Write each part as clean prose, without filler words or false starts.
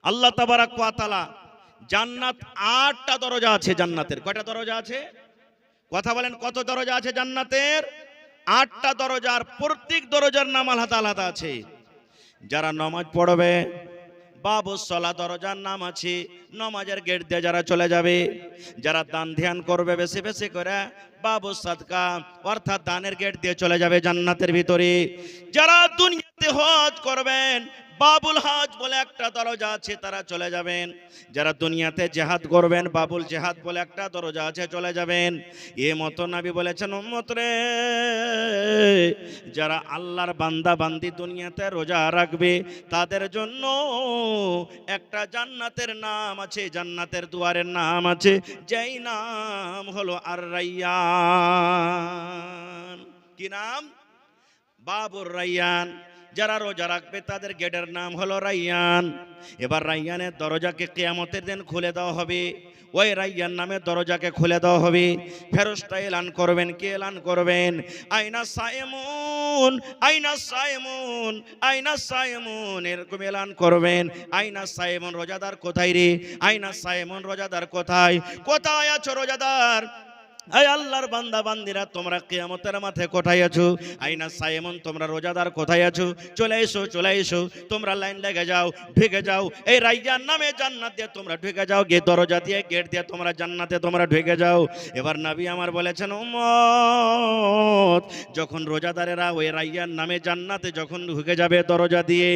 আল্লাহ তাবারাক ওয়া তাআলা জান্নাত 8টা দরজা আছে জান্নাতের। কয়টা দরজা আছে? কথা বলেন, কত দরজা আছে জান্নাতের? 8টা দরজার, প্রত্যেক দরজার নাম আলাদা আলাদা আছে। যারা নামাজ পড়বে, বাবুস সালাহ দরজার নাম আছে, নামাজের গেট দিয়ে যারা চলে যাবে। যারা দান ধ্যান করবে বেশি বেশি করে, বাবুস সাদকা অর্থাৎ দানের গেট দিয়ে চলে যাবে জান্নাতের ভিতরে। যারা দুনিয়াতে হজ করবেন, বাবুল হজ বলে একটা দরজা আছে, তারা চলে যাবেন। যারা দুনিয়াতে জিহাদ করবেন, বাবুল জিহাদ বলে একটা দরজা আছে, চলে যাবেন। এ মতো নবী বলেছেন, উম্মত রে, যারা আল্লাহর বান্দা বান্দি দুনিয়াতে রোজা রাখবে, তাদের জন্য একটা জান্নাতের নাম আছে, জান্নাতের দুয়ারের নাম আছে, যেই নাম হলো আর রাইয়ান। কি নাম? বাবুর রাইয়ান। যারা রোজা রাখবে তাদের গেটের নাম হলো রাইয়ান। এবার রাইয়ানের দরজাকে কিয়ামতের দিন খুলে দেওয়া হবে। ওই রাইয়ান নামের দরজাকে খুলে দেওয়া হবে। ফেরেশতা এলান করবেন। কে এলান করবেন? আইনা সাইমুন, আইনা সাইমুন, আইনা সাইমুন, এরকম এলান করবেন। আইনা সাইমুন, রোজাদার কোথায় রে? আইনা সাইমুন, রোজাদার কোথায়? কোথায় আছো রোজাদার? আয় আল্লাহর বান্দা বান্দিরা, তোমরা কিয়ামতের মাঠে কোথায় আছো? আইনা সাইমুন, তোমরা রোজাদার কোথায় আছো? চলে এসো, চলে এসো, তোমরা লাইন লেগে যাও, ঢুকে যাও। এই রাইয়ান নামে জান্নাত দিয়ে তোমরা ঢুকে যাও, গে দরজা দিয়ে, গেট দিয়ে তোমরা জান্নাতে তোমরা ঢুকে যাও। এবার নবী আমার বলেছেন, উম্মত, যখন রোজাদারেরা ওই রাইয়ান নামে জান্নাতে যখন ঢুকে যাবে দরজা দিয়ে,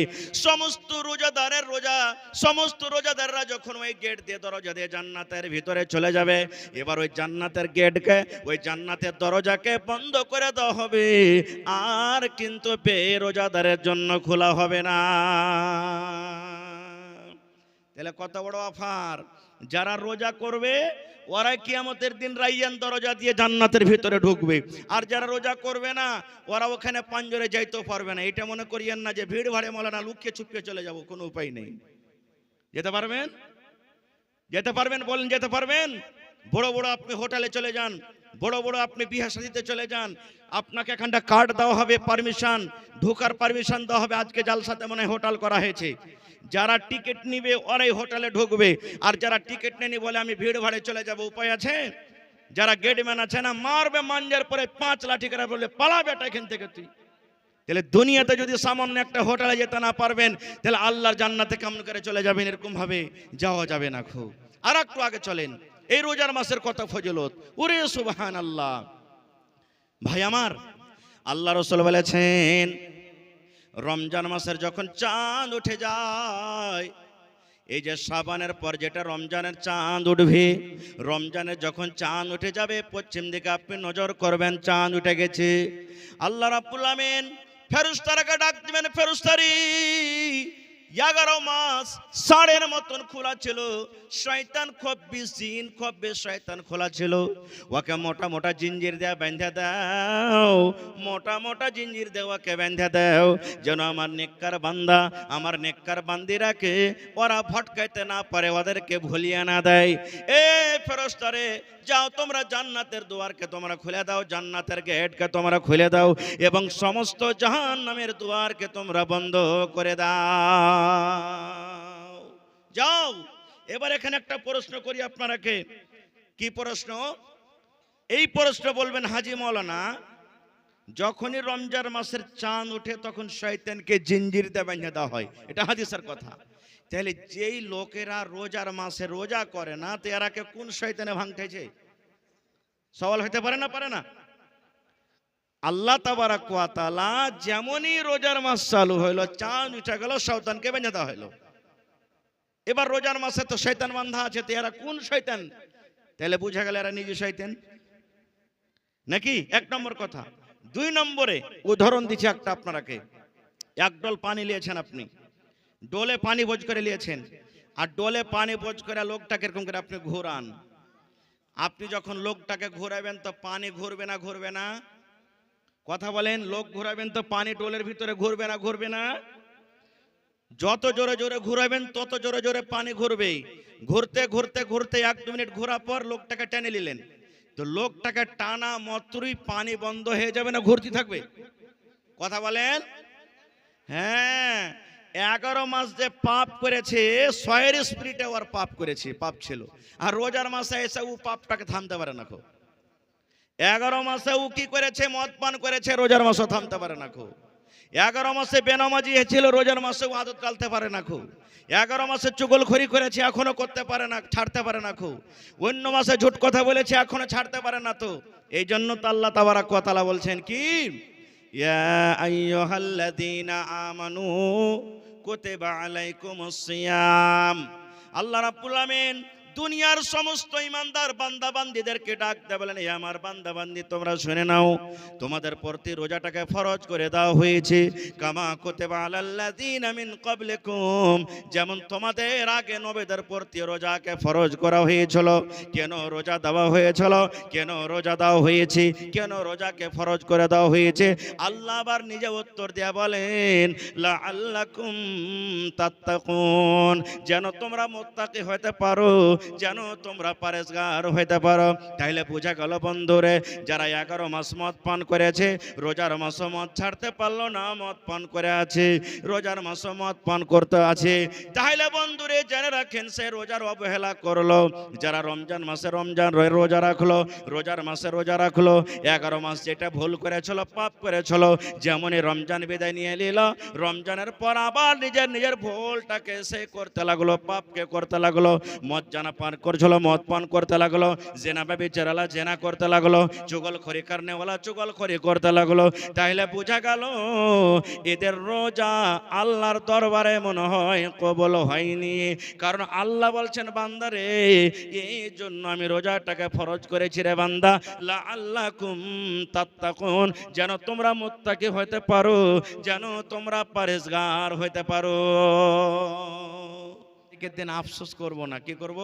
সমস্ত রোজাদারের রোজা, সমস্ত রোজাদাররা যখন ওই গেট দিয়ে দরজা দিয়ে জান্নাতের ভিতরে চলে যাবে, এবার ওই জান্নাতের গেট, ওই জান্নাতের দরজাকে বন্ধ করে দেওয়া হবে, আর কিন্তু বেরোজাদারের জন্য খোলা হবে না। তাহলে কত বড় অফার! যারা রোজা করবে ওরাই কিয়ামতের দিন রাইয়ান দরজা দিয়ে জান্নাতের ভিতরে ঢুকবে, আর যারা রোজা করবে না ওরা ওখানে পাঞ্জরে যাইতেও পারবে না। এটা মনে করিয়েন না যে ভিড় ভাড়ে মৌলানা লুকিয়ে চুপিয়ে চলে যাব, কোনো উপায় নেই। যেতে পারবেন? যেতে পারবেন? বলেন, যেতে পারবেন? বড় বড় আপনি হোটেলে চলে যান, বড় বড় আপনি বিয়ে শাদীতে চলে যান, আপনাকে এখানটা কার্ড দেওয়া হবে, পারমিশন, ঢোকার পারমিশন দেওয়া হবে। আজকে জালসাতে মনে হয় হোটেল করা হয়েছে, যারা টিকিট নিবে ওরাই হোটেলে ঢুকবে, আর যারা টিকিট নেনি বলে আমি ভিড় ভাড়ে চলে যাব, উপায় আছে? যারা গেটম্যান আছে না, মারবে মাঞ্জার পরে 5 লাঠি করে বললে পালা বেটা এখান থেকে তুই। তাহলে দুনিয়াতে যদি সামান্য একটা হোটেলে যেতে না পারবেন, তাহলে আল্লাহর জান্নাতে কেমন করে চলে যাবেন? এরকম ভাবে যাওয়া যাবে না। খুব আর একটু আগে চলেন, এই রোজার মাসের কত ফজিলত! ওরে সুবহানাল্লাহ! ভাই আমার, আল্লাহ রাসূল বলেছেন, রমজান মাসের যখন চাঁদ উঠে যায়, এই যে শাবানের পর যেটা রমজানের চাঁদ উঠবে, রমজানের যখন চাঁদ উঠে যাবে, পশ্চিম দিকে আপনি নজর করবেন, চাঁদ উঠে গেছে। আল্লাহ রাব্বুল আমিন ফেরেশতাকে ডাক দিবেন, ফেরেশতারি 11 মাস সাড়ের মতন খোলা ছিল, শয়তান খুব বিজিন, খুব শয়তান খোলা ছিল, ওকে মোটা মোটা জিঞ্জির দেয়া বেঁধে দাও, মোটা মোটা জিঞ্জির দেওয়াকে বেঁধে দাও, যেন আমার নেককার বান্দা, আমার নেককার বান্দিরাকে ওরা ভটকাইতে না পারে, ওদেরকে ভুলিয়ে না দেয়। এ ফেরেশতারে, যাও তোমরা জান্নাতের দুয়ারকে তোমরা খুলে দাও, জান্নাতের গেটকে তোমরা খুলে দাও, এবং সমস্ত জাহান্নামের দুয়ারকে তোমরা বন্ধ করে দাও। যাও। এবার এখানে একটা প্রশ্ন করি আপনারাকে। কি প্রশ্ন? এই প্রশ্ন বলবেন, হাজী মাওলানা, যখনই রমজান মাসের চাঁদ ওঠে তখন শয়তানকে জিঞ্জির দিয়ে বেঁধে দেওয়া হয়, এটা হাদিসের কথা। তাহলে যেই লোকেরা রোজার মাসে রোজা করে না, তো এরাকে কোন শয়তানে ভাঙতেছে? সওয়াল হতে পারে না? পারে না? আল্লাহ তাবারাক ওয়া তাআলা যেমনই রোজার মাস চালু হইল, চাঁদ উঠে গেল, শয়তানকে বেঁধে দেওয়া হইল। এবার রোজার মাসে তো শয়তান বান্ধা আছে, তো এরা কোন শয়তান? তাহলে বুঝা গেল এরা নিজে শয়তান নাকি? 1 নম্বর কথা। 2 নম্বরে উদাহরণ দিচ্ছি একটা আপনারাকে। এক ডোল পানি নিয়েছেন আপনি, ডোলে পানি বোঝ করে নিয়েছেন, আর ডোলে পানি বোঝ করে লোকটাকে এরকম করে আপনি ঘোরান। আপনি যখন লোকটাকে ঘোরাবেন তো পানি ঘুরবে না? ঘুরবে না? কথা বলেন, লোক ঘোরাবেন তো পানি ডোলের ভিতরে ঘুরবে না? ঘুরবে না? যত জোরে জোরে ঘুরাবেন তত জোরে জোরে পানি ঘুরবে। ঘুরতে ঘুরতে ঘুরতে 1-2 মিনিট ঘোরার পর লোকটাকে টেনে নিলেন, তো লোকটাকে টানা মাত্রই পানি বন্ধ হয়ে যাবে না ঘুরতে থাকবে? কথা বলেন। হ্যাঁ, 11 মাস যে পাপ করেছে, সয়ের স্পিরিটে ওর পাপ করেছে, পাপ ছিল। আর রোজার মাসে এসে ও পাপটাকে থামতে পারে না। 11 মাসে ও কি করেছে? মদ পান করেছে, রোজার মাসে থামতে পারে না। 11 মাসে বেনামাজি ছিল, রোজার মাসে ও আদত কালতে পারে না। 11 মাসে চুগলখড়ি করেছে, এখনো করতে পারে না, ছাড়তে পারে না। অন্য মাসে ঝুট কথা বলেছে, এখনো ছাড়তে পারে না। তো এই জন্য তো আল্লাহ তাবারাক ওয়া তাআলা বলছেন কি, ইয়া আইয়ুহাল্লাযীনা আমানু কুতিবা আলাইকুমুস সিয়াম। আল্লাহ রাব্বুল আমিন দুনিয়ার সমস্ত ইমানদার বান্দা বান্দীদেরকে ডাক দিয়ে বলেন, হে আমার বান্দা বান্দী, তোমরা শুনে নাও, তোমাদের প্রতি রোজাটাকে ফরজ করে দেওয়া হয়েছে। কামা কুতিবা আলাল্লাযীনা মিন ক্বাবলিকুম, যেমন তোমাদের আগে নবীদের প্রতি রোজাকে ফরজ করা হয়েছিল। কেন রোজা দেওয়া হয়েছিল? কেন রোজা দেওয়া হয়েছে? কেন রোজাকে ফরজ করে দেওয়া হয়েছে? আল্লাহ আবার নিজে উত্তর দিয়ে বলেন, লাআল্লাকুম তাত্তাকুন, যেন তোমরা মুত্তাকি হতে পারো, যেন তোমরা পরেজগার হইতে পারো। তাইলে বোঝা গেল বন্ধুরে, যারা 11 মাস মদ পান করেছে, রোজার মাসে মদ ছাড়তে পারলো না, মদ পান করে আছে, রোজার মাসে মদ পান করতে আছে, তাহলে বন্ধুরে জেনে রাখেন সে রোজার অবহেলা করলো। যারা রমজান মাসে রোজা রাখলো, রোজার মাসে রোজা রাখলো, 11 মাস যেটা ভুল করেছিল, পাপ করেছিল, যেমনই রমজান বিদায় নিয়ে নিল, রমজানের পর আবার নিজের ভুলটাকে সে করতে লাগলো, পাপকে করতে লাগলো। মদ জানা পান করছিল, মদ পান করতে লাগলো, জেনা ব্যভিচারালা জেনা করতে লাগলো, চুগলখড়ি করনেওয়ালা চুগলখড়ি করতে লাগলো। তাহলে বোঝা গেল এদের রোজা আল্লাহর দরবারে মনে হয় কবুল হয়নি। কারণ আল্লাহ বলছেন, বান্দারে, এই জন্য আমি রোজাটাকে ফরজ করেছি রে বান্দা, লাআল্লাকুম তাত্তাকুন, যেন তোমরা মুত্তাকি হইতে পারো, যেন তোমরা পরেজগার হইতে পারো। দিন আফসোস করব না, কি করব?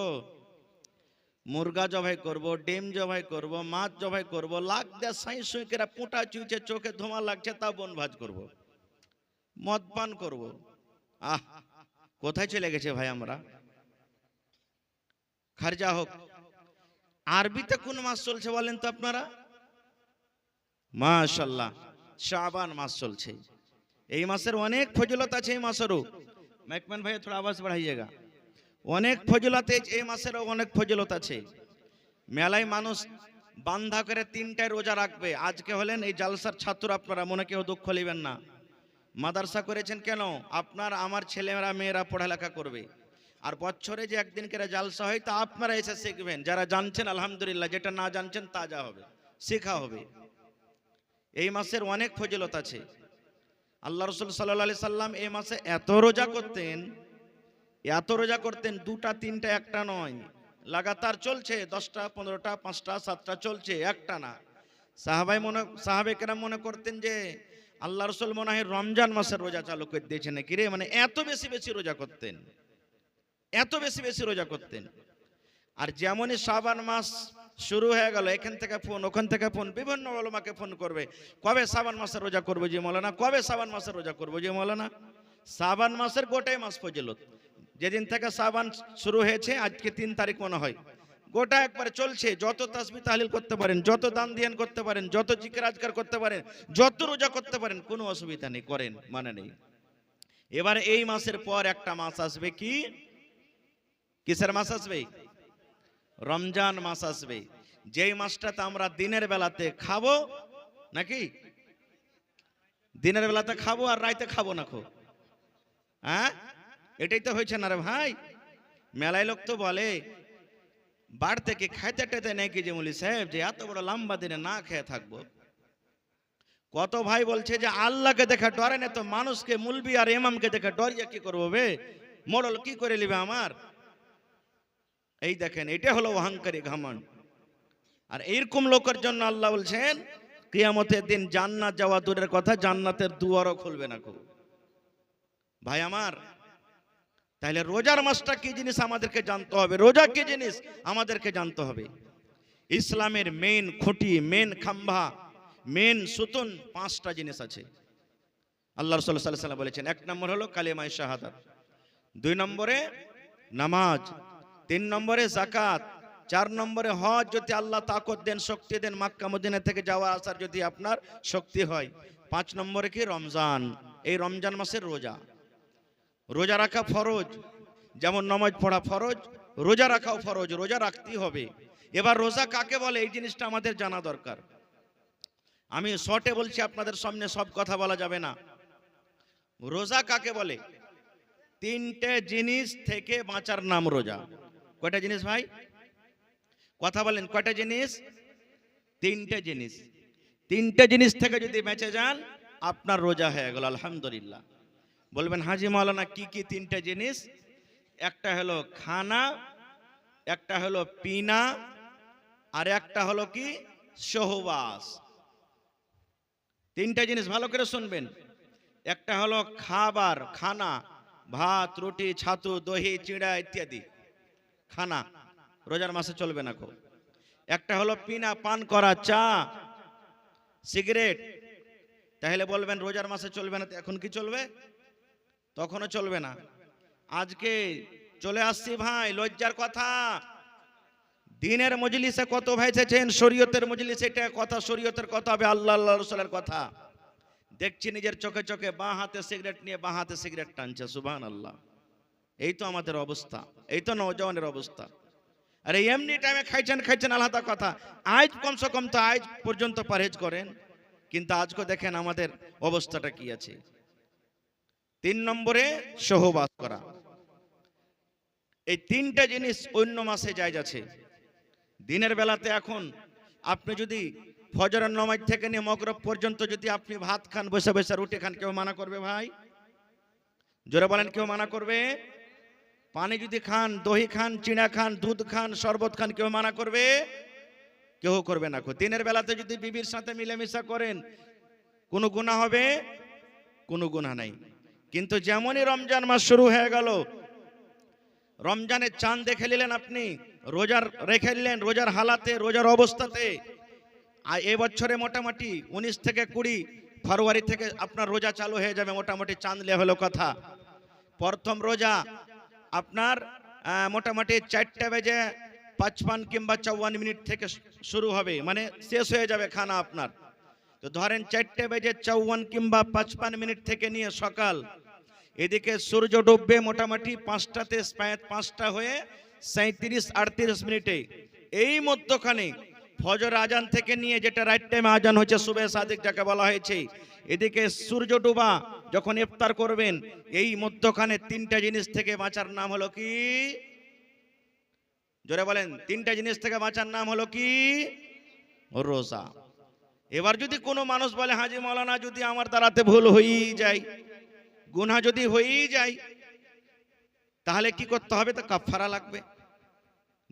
মুরগা জবাই করব, ডিম জবাই করব, মাছ জবাই করব, লাখ দেয়া সাই সুইকেরা পোঁটা চুইছে, চোখে ধোঁয়া লাগছে, তা বন ভাজ করব, মদ পান করব। আহ, কোথায় চলে গেছে ভাই আমরা? খারজা হোক। আরবিতে কোন মাস চলছে বলেন তো আপনারা? মাশাআল্লাহ, শাবান মাস চলছে। এই মাসের অনেক ফজিলত আছে। এই মাসেরও মেকম্যান ভাই থোড়া আওয়াজ বাড়াইয়েগা। অনেক ফজিলত, এই মাসেরও অনেক ফজিলত আছে। মেলায় মানুষ বান্ধা করে 3টায় রোজা রাখবে। আজকে হলেন এই জালসার ছাত্র, আপনারা মনে কেউ দুঃখ নেবেন না। মাদ্রাসা করেছেন কেন? আপনার আমার ছেলেরা মেয়েরা পড়ালেখা করবে। আর বছরে যে একদিন করে জালসা হয়, তা আপনারা এসে শিখবেন। যারা জানছেন আলহামদুলিল্লাহ, যেটা না জানছেন তাজা হবে, শেখা হবে। এই মাসের অনেক ফজিলত আছে। আল্লাহ রাসূল সাল্লাল্লাহু আলাইহি সাল্লাম এই মাসে এত রোজা করতেন, এত রোজা করতেন, 2টা 3টা একটা নয়, লাগাতার চলছে। 10টা 15টা 5টা 7টা চলছে, একটা না। সাহাবে কেরাম মনে করতেন যে আল্লাহ রাসূল মনে হয় রমজান মাসের রোজা চালু করে দিয়েছেন নাকি রে, মানে এত বেশি বেশি রোজা করতেন, এত বেশি বেশি রোজা করতেন। আর যেমনই শাবান মাস শুরু হয়ে গেল, এখান থেকে ফোন, ওখান থেকে ফোন, বিভিন্ন ওলামাকে ফোন করবে, কবে শাবান মাসের রোজা করবো যে মৌলানা, কবে শাবান মাসের রোজা করবো যে মৌলানা। শাবান মাসের গোটাই মাস ফজিলত। যেদিন থেকে শাবান শুরু হয়েছে, আজকে 3 তারিখ মনে হয়, গোটা একবার চলছে। যত তাসবিহ তাহলিল করতে পারেন, যত দান ধ্যান করতে পারেন, যত জিকির আজকার করতে পারেন, যত রোজা করতে পারেন, কোনো অসুবিধা নেই, করেন, মানে নেই। এবার এই মাসের পর একটা মাস আসবে, কি কিসের মাস আসবে? রমজান মাস আসবে। যেই মাসটাতে আমরা দিনের বেলাতে খাবো, নাকি দিনের বেলাতে খাবো আর রাইতে খাবো না। হ্যাঁ, এটাই তো হয়েছে না রে ভাই। মেলায় লোক তো বলে বাড় থেকে খাইতে টাইতে নাকি যে মৌলী সাহেব যে এত বড় লম্বা দিনে না খেয়ে থাকবো। কত ভাই বলছে যে আল্লাহকে দেখে ডরে না, তো মানুষকে মুলবি আর ইমামকে দেখে ডরিয়ে কি করবো বে, মোড়ল কি করে নিবে আমার। এই দেখেন, এটা হলো অহংকারী ঘমন্ড। আর এইরকম লোকের জন্য আল্লাহ বলছেন কিয়ামতের দিন জান্নাত যাওয়া দূরের কথা, জান্নাতের দুয়ারও খুলবে না। ভাই আমার, তাহলে রোজার মাসটা কি জিনিস আমাদেরকে জানতে হবে, রোজা কি জিনিস আমাদেরকে জানতে হবে। ইসলামের মেন খুঁটি, মেন খাম্বা, মেন সুতুন 5টা জিনিস আছে। আল্লাহ রাসূল সাল্লাল্লাহু আলাইহি ওয়াসাল্লাম বলেছেন, 1 নম্বর হলো কালিমায়ে শাহাদাত, 2 নম্বরে নামাজ, 3 নম্বরে যাকাত, 4 নম্বরে হজ, যদি আল্লাহ তাকত দেন, শক্তি দেন, মক্কা মদিনা থেকে যাওয়া আসার যদি আপনার শক্তি হয়। 5 নম্বরে কি রমজান, এই রমজান মাসের রোজা। রোজা রাখা ফরজ, যেমন নামাজ পড়া ফরজ, রোজা রাখাও ফরজ, রোজা রাখতেই হবে। এবার রোজা কাকে বলে এই জিনিসটা আমাদের জানা দরকার। আমি শর্টে বলছি, আপনাদের সামনে সব কথা বলা যাবে না। রোজা কাকে বলে? তিনটে জিনিস থেকে বাঁচার নাম রোজা। কয়টা জিনিস ভাই? কথা বলেন, কয়টা জিনিস? তিনটে জিনিস। তিনটে জিনিস থেকে যদি বেঁচে যান আপনার রোজা হয়ে গেল, আলহামদুলিল্লাহ। বলবেন হাজি মাওলানা কি কি তিনটে জিনিস? একটা হলো খানা, একটা হলো পিনা, আর একটা হলো কি সহবাস। তিনটা জিনিস ভালো করে শুনবেন। একটা হলো খাবার, খানা, ভাত, রুটি, ছাতু, দহি, চিড়া ইত্যাদি খানা, রোজার মাসে চলবে না খুব। একটা হলো পিনা, পান করা, চা, সিগারেট। তাহলে বলবেন রোজার মাসে চলবে না, এখন কি চলবে? তখনও চলবে না। আজকে চলে আসছি ভাই, লজ্জার কথা। দিনের মজলিসে কত ভাই এসেছেন, শরীয়তের মজলিসে এটা কথা, শরীয়তের কথা হবে, আল্লাহ আল্লাহ রাসূলের কথা। দেখছি নিজের চোখে চোখে বাঁ হাতে সিগারেট নিয়ে বাঁ হাতে সিগারেট টানছে, সুবহানাল্লাহ। এই তো আমাদের অবস্থা, এই তো নওজওয়ানের অবস্থা। আরে এমনি টাইমে খাইছেন আলাদা কথা, আজ কমসে কম তো আজ পর্যন্ত পরহেজ করেন, কিন্তু আজকে দেখেন আমাদের অবস্থাটা কি আছে। 3 নম্বরে সহবাস করা। এই তিনটা জিনিস অন্য মাসে জায়েজ আছে। দিনের বেলাতে এখন আপনি যদি ফজরের নামাজ থেকে নিয়ে মাগরিব পর্যন্ত যদি আপনি ভাত খান, বসে বসে রুটি খান, কেউ মানা করবে ভাই? জোরে বলেন, কেউ মানা করবে? পানি যদি খান, দহি খান, চিড়া খান, দুধ খান, শরবত খান, কেউ মানা করবে? কেউ করবে না। দিনের বেলাতে যদি বিবির সাথে মিলেমিশা করেন কোনো গুনাহ হবে? কোনো গুনাহ নাই। কিন্তু যেমনই রমজান মাস শুরু হয়ে গেল, রমজানের চাঁদ দেখে নিলেন আপনি, রোজার রেখে নিলেন, রোজার হালাতে, রোজার অবস্থাতে। আর এবছরে মোটামুটি 19 থেকে 20 ফেব্রুয়ারি থেকে আপনার রোজা চালু হয়ে যাবে, মোটামুটি চাঁদ লে হলো কথা। প্রথম রোজা আপনার মোটামুটি 4:55 কিংবা 54 থেকে শুরু হবে, মানে শেষ হয়ে যাবে খানা আপনার। তো ধরেন 4:54 কিংবা 55 থেকে নিয়ে সকাল, এদিকে সূর্য ডুববে মোটামুটি 5টাতে, 5টা হয়ে 37-38 মিনিটে। এই মধ্যখানে ফজর আজান থেকে নিয়ে, যেটা রাইট টাইমে আজান হচ্ছে সুবহে সাদিক যাকে বলা হয়েছে, এদিকে সূর্য ডুবা যখন ইফতার করবেন, এই মধ্যখানে তিনটা জিনিস থেকে বাঁচার নাম হলো কি? জোরে বলেন, তিনটা জিনিস থেকে বাঁচার নাম হলো কি? রোজা। এবার যদি কোনো মানুষ বলে হাজি মাওলানা যদি আমার দ্বারাতে ভুল হয়েই যায়, গুনাহ যদি হয়েই যায়, তাহলে কি করতে হবে? তো কাফারা লাগবে।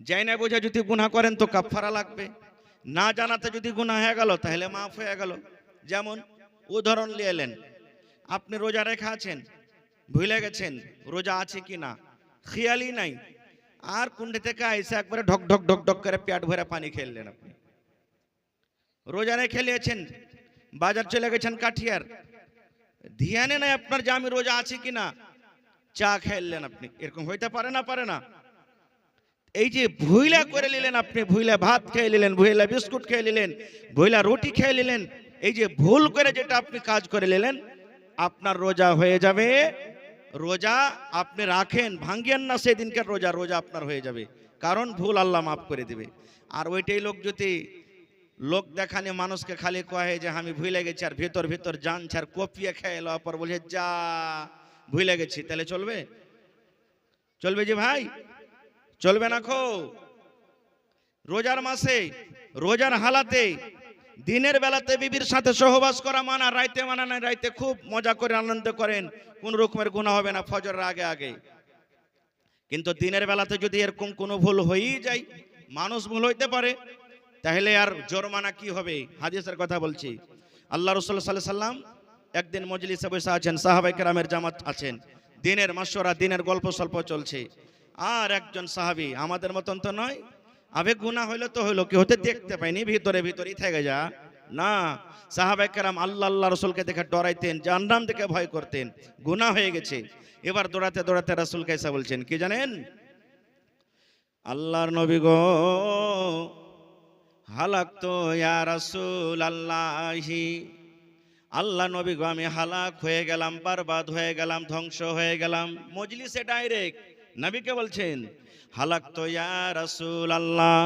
যাই না বোঝা যদি গুনাহ করেন তো কাফারা লাগবে। না জানাতে যদি গুনাহ হয়ে গেল তাহলে মাফ হয়ে গেল। যেমন উদাহরণ নিয়ে এলেন, আপনি রোজা রেখে আছেন, ভুলে গেছেন রোজা আছে কি না, খেয়ালই নাই, আর কুণ্ডে থেকে এসে একবারে ঢক ঢক ঢক ঢক করে পেট ভরে পানি খেললেন। আপনি রোজা রেখে নিয়েছেন, বাজার চলে গেছেন কাঠিয়ার, ধ্যানে নাই আপনার যে আমি রোজা আছি কিনা, চা খেললেন আপনি। এরকম হইতে পারে না? পারে না? এই যে ভুইলা করে নিলেন আপনি, ভুইলা ভাত খেয়ে নিলেন, ভুইলা বিস্কুট খেয়ে নিলেন, ভুইলা রুটি খেয়ে নিলেন, এই যে ভুল করে যেটা আপনি কাজ করে নিলেন, আপনার রোজা হয়ে যাবে। রোজা আপনি রাখেন, ভাঙ্গিয়েন না সেদিনকার রোজা, রোজা আপনার হয়ে যাবে, কারণ ভুল আল্লাহ মাফ করে দিবে। আর ওইটাই লোক যদি লোক দেখানে মানুষকে খালি কয়ে যে আমি ভুলে গেছি, আর ভেতর ভেতর জানছে, আর কপিয়ে খেয়ে এলো পর বলছে যা ভুলে গেছি, তাহলে চলবে? চলবে যে ভাই? চলবে না খো। রোজার মাসে, রোজার হালাতে, দিনের বেলাতে বিবির সাথে সহবাস করা মানা, রাইতে মানা নাই। রাইতে খুব মজা করে আনন্দ করেন, কোন রকমের গুনাহ হবে না ফজরের আগে আগে। কিন্তু দিনের বেলাতে যদি এরকম কোনো ভুল হয়েই যায়, মানুষ ভুল হইতে পারে, তাহলে আর জরিমানা কি হবে? হাদিসের কথা বলছি। আল্লাহ রাসূল সাল্লাল্লাহু আলাইহি সাল্লাম একদিন মজলিসে বসে আছেন, সাহাবায়ে কেরামের জামাত আছেন, দিনের মাশওয়ারা, দিনের গল্প সল্প চলছে। আর একজন সাহাবী, আমাদের মতন তো নয়, আবেগ গুনাহ হইলো তো হইলো, কি হতে দেখতে পাইনি, ভিতরে ভিতরেই থেকে যা না। সাহাবায়ে কেরাম আল্লাহ রাসূলকে দেখে ডরাইতেন, জাহান্নাম থেকে ভয় করতেন, গুনাহ হয়ে গেছে। এবার দৌড়াতে দৌড়াতে রাসূলকে এসে বলছেন কি জানেন? আল্লাহর নবী গো, হালাকতো ইয়া রাসূলাল্লাহি, আল্লাহ নবী গো আমি হালাক হয়ে গেলাম, বরবাদ হয়ে গেলাম, ধ্বংস হয়ে গেলাম। মজলিসে ডাইরেক্ট নবীকে বলছেন হালাক তো ইয়া রাসূল আল্লাহ,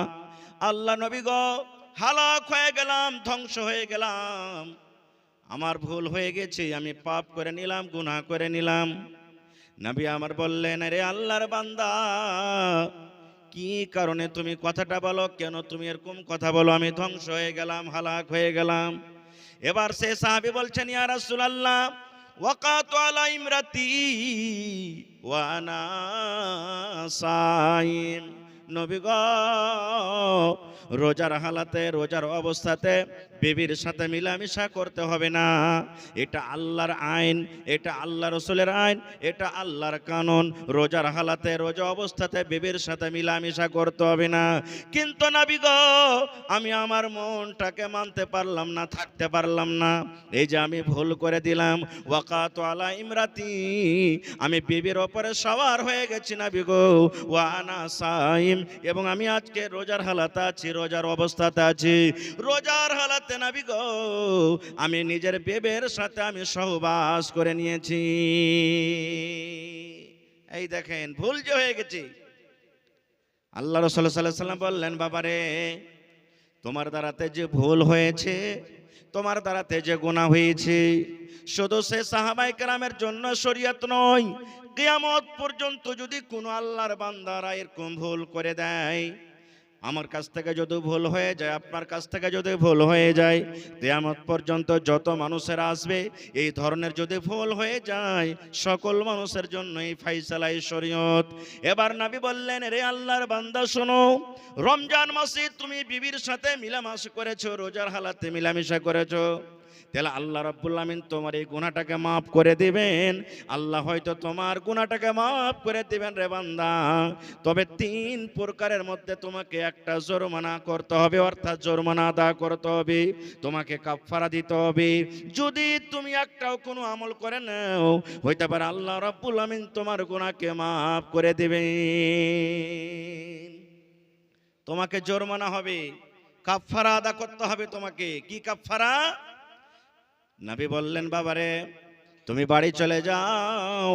আল্লাহ নবী গো হালাক হয়ে গেলাম, ধ্বংস হয়ে গেলাম, আমার ভুল হয়ে গেছে, আমি পাপ করে নিলাম, গুনাহ করে নিলাম। নবী আমার বললেন রে আল্লাহর বান্দা, কি কারণে তুমি কথাটা বলো, কেন তুমি এরকম কথা বলো, আমি ধ্বংস হয়ে গেলাম, হালাক হয়ে গেলাম। এবার সে সাহাবী বলছেন ইয়া রাসূলুল্লাহ ওয়াকাতু আলা ইমরাতি ওয়া আনা সাইম, নবী গো রোজার হালাতে, রোজার অবস্থাতে বিবির সাথে মিলামিশা করতে হবে না, এটা আল্লাহর আইন, এটা আল্লাহ রসুলের আইন, এটা আল্লাহর কানুন। রোজার হালাতে, রোজা অবস্থাতে বিবির সাথে মিলামিশা করতে হবে না। কিন্তু নবী গো আমি আমার মনটাকে মানতে পারলাম না, থাকতে পারলাম না, এই যে আমি ভুল করে দিলাম, ওয়াকাতু আলা ইমরাতি, আমি বিবির ওপরে সওয়ার হয়ে গেছি নবী গো, ওয়া আনা সাইম, এবং আমি আজকে রোজার হালাতে আছি, রোজার অবস্থাতে আছি। রোজার হালাতে নবী গো আমি নিজের বিবির সাথে আমি সহবাস করে নিয়েছি। এই দেখেন ভুল যে হয়ে গেছে। আল্লাহ রাসূল সাল্লাল্লাহু আলাইহি ওয়াসাল্লাম বললেন বাবারে তোমার দ্বারাতে যে ভুল হয়েছে, তোমার দ্বারাতে যে গুনাহ হয়েছে, শুধু সে সাহাবায়ে কেরামের জন্য শরীয়ত নয়, কিয়ামত পর্যন্ত যদি কোনো আল্লাহর বান্দারা এরকম ভুল করে দেয়, আমার কাছ থেকে যদি ভুল হয়ে যায়, আপনার কাছ থেকে যদি ভুল হয়ে যায়, কিয়ামত পর্যন্ত যত মানুষেরা আসবে এই ধরনের যদি ভুল হয়ে যায়, সকল মানুষের জন্য এই ফায়সালা, এই শরীয়ত। এবার নবী বললেন রে আল্লাহর বান্দা শোনো, রমজান মাসে তুমি বিবির সাথে মিলামেশা করেছো, রোজার হালাতে মিলামেশা করেছো, তাহলে আল্লাহ রাব্বুল আমিন তোমার এই গুনাহটাকে মাফ করে দিবেন। আল্লাহ হয়তো তোমার গুনাহটাকে মাফ করে দিবেন রে বান্দা, তবে 3 প্রকারের মধ্যে তোমাকে একটা জরিমানা করতে হবে, অর্থাৎ জরিমানা আদা করতে হবে, তোমাকে কাফারা দিতে হবে। যদি তুমি একটাও কোনো আমল করে নাও, হইতে পারে আল্লাহ রাব্বুল আমিন তোমার গুনাহকে মাফ করে দিবেন। তোমাকে জরিমানা হবে, কাফারা আদা করতে হবে তোমাকে। কি কাফারা? নবী বললেন বাবারে তুমি বাড়ি চলে যাও,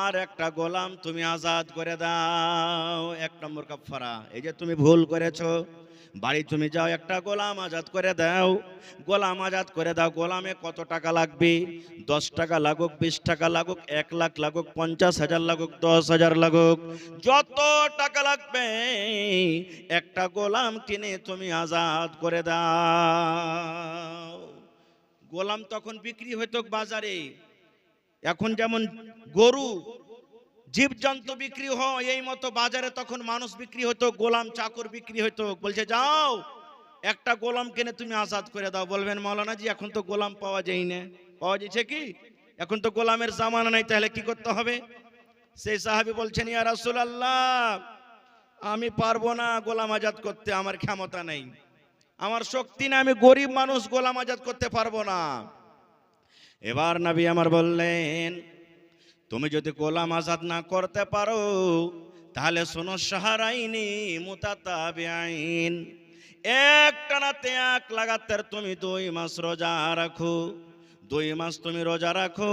আর একটা গোলাম তুমি আজাদ করে দাও। 1 নম্বর কাফারা। এই যে তুমি ভুল করেছো, বাড়ি তুমি যাও, একটা গোলাম আজাদ করে দাও। গোলাম আজাদ করে দাও। গোলামে কত টাকা লাগবে? 10 টাকা লাগুক, 20 টাকা লাগুক, 1 লাখ লাগুক, 50,000 লাগুক, 10,000 লাগুক, যত টাকা লাগবে একটা গোলাম কিনে তুমি আজাদ করে দাও। গোলাম তখন বিক্রি হইতো বাজারে, এখন যেমন গরু জীবজন্তু বিক্রি হয়, এই মতো বাজারে তখন মানুষ বিক্রি হতো, গোলাম চাকর বিক্রি হতো। বলছে যাও একটা গোলাম কিনে তুমি আজাদ করে দাও। বলবেন মাওলানা জি এখন তো গোলাম পাওয়া যায় না। পাওয়া যাচ্ছে কি? এখন তো গোলামের জামানা নাই, তাহলে কি করতে হবে? সেই সাহাবী বলছেন ইয়া রাসূলুল্লাহ আমি পারবো না গোলাম আজাদ করতে, আমার ক্ষমতা নেই, আমার শক্তি না, আমি গরিব মানুষ, গোলাম আজাদ করতে পারবো না। এবার নবী আমার বললেন তুমি যদি গোলাম আজাদ না করতে পারো, তাহলে শোনো শাহরাইনি মুতাতাবিআইন, একটানাতে এক লাগাতার তুমি 2 মাস রোজা রাখো। 2 মাস তুমি রোজা রাখো।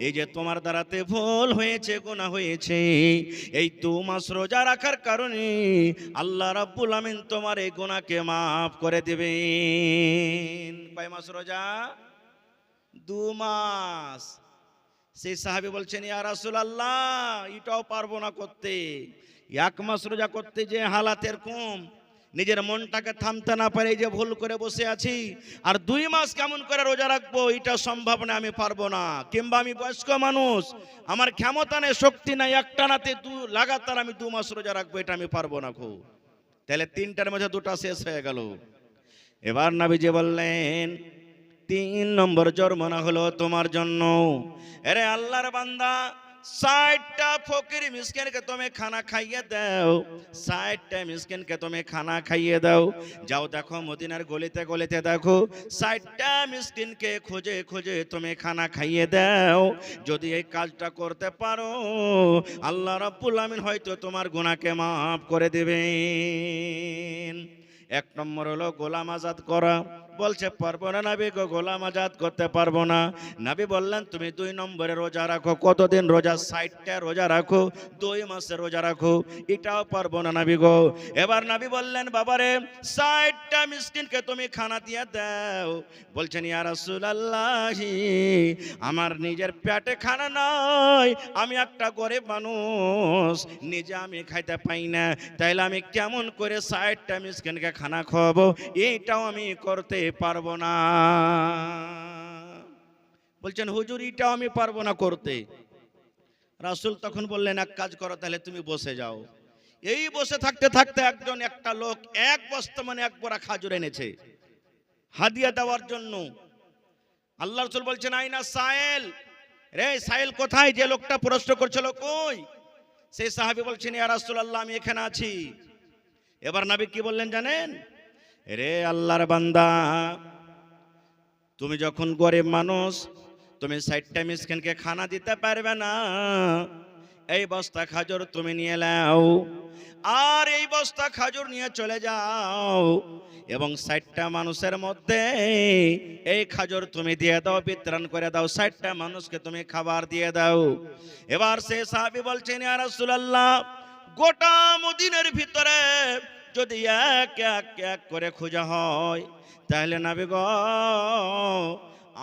এই যে তোমার দ্বারাতে ভুল হয়েছে, গুনাহ হয়েছে, এই 2 মাস রোজা রাখার কারণে আল্লাহ রাব্বুল আমিন তোমার এই গুনাহকে মাফ করে দিবেন। কয় মাস রোজা? 2 মাস। সেই সাহাবী বলছেন ইয়া রাসূলুল্লাহ এটাও পারবো না করতে। 1 মাস রোজা করতে যে হালাতের কম, নিজের মনটাকে থামতে না পারে, এই যে ভুল করে বসে আছি, আর 2 মাস কেমন করে রোজা রাখবো, এটা সম্ভব না, আমি পারবো না। কিংবা আমি বয়স্ক মানুষ, আমার ক্ষমতা নেই, শক্তি নাই, একটানাতে লাগাতার আমি 2 মাস রোজা রাখবো, এটা আমি পারবো না। খুব তাহলে 3টার মধ্যে 2টা শেষ হয়ে গেল। এবার নবীজি বললেন 3 নম্বর জরিমানা হলো তোমার জন্য। আরে আল্লাহর বান্দা 60টা ফকির মিসকিনকে তুমি খানা খাইয়ে দাও, 60টা মিসকিনকে তুমি খানা খাইয়ে দাও। যাও দেখো মদিনার গলিতে গলিতে দেখো 60টা মিসকিনকে খুঁজে খুঁজে তুমি খানা খাইয়ে দাও। যদি এই কাজটা করতে পারো, আল্লাহ রাব্বুল আমিন হয়তো তোমার গুনাহকে মাফ করে দেবেন। এক নম্বর হলো গোলাম আজাদ করা। বলছে পারবো না নবী গো, গোলাম আজাদ করতে পারবো না। নবী বললেন তুমি 2 নম্বরে রোজা রাখো। কতদিন রোজা? 60টা রোজা রাখো, 2 মাসে রোজা রাখো। এটাও পারবো না নবী গো। এবার নবী বললেন বাবারে 60টা মিসকিনকে তুমি খানা দিয়ে দাও। বলছেন ইয়া রাসূলুল্লাহ, আমার নিজের পেটে খানা নাই, আমি একটা গরিব মানুষ, নিজে আমি খাইতে পাই না, তাইলে আমি কেমন করে 60টা মিসকিনকে খানা খাওয়াবো? এইটাও আমি করতে পারবো না। বলছেন হুজুর এটাও আমি পারবো না করতে। রাসূল তখন বললেন এক কাজ করো, তাহলে তুমি বসে যাও। এই বসে থাকতে থাকতে একটা লোক 1 বস্তা মানে 1 বড়া খাজুর এনেছে হাদিয়া দেওয়ার জন্য। আল্লাহ রাসূল বলছেন আইনা সাইল, রে সাইল কোথায়? যে লোকটা প্রশ্ন করছিল কই? সেই সাহাবী বলছেন ইয়া রাসূলুল্লাহ আমি এখানে আছি। এবার নবী কি বললেন জানেন? রে আল্লাহর বান্দা, তুমি যখন গরিব মানুষ, তুমি 60টা মিসকিনকে খানা দিতে পারবে না, এই বস্তা খাজুর তুমি নিয়ে নাও, আর এই বস্তা খাজুর নিয়ে চলে যাও এবং 60টা মানুষের মধ্যে এই খাজুর তুমি দিয়ে দাও, বিতরণ করে দাও, 60টা মানুষকে তুমি খাবার দিয়ে দাও। এবার সেই সাহাবী বলছেন ইয়া রাসূলুল্লাহ, গোটা মদিনার ভিতরে যদি এক এক এক করে খোঁজা হয়, তাহলে নবী গো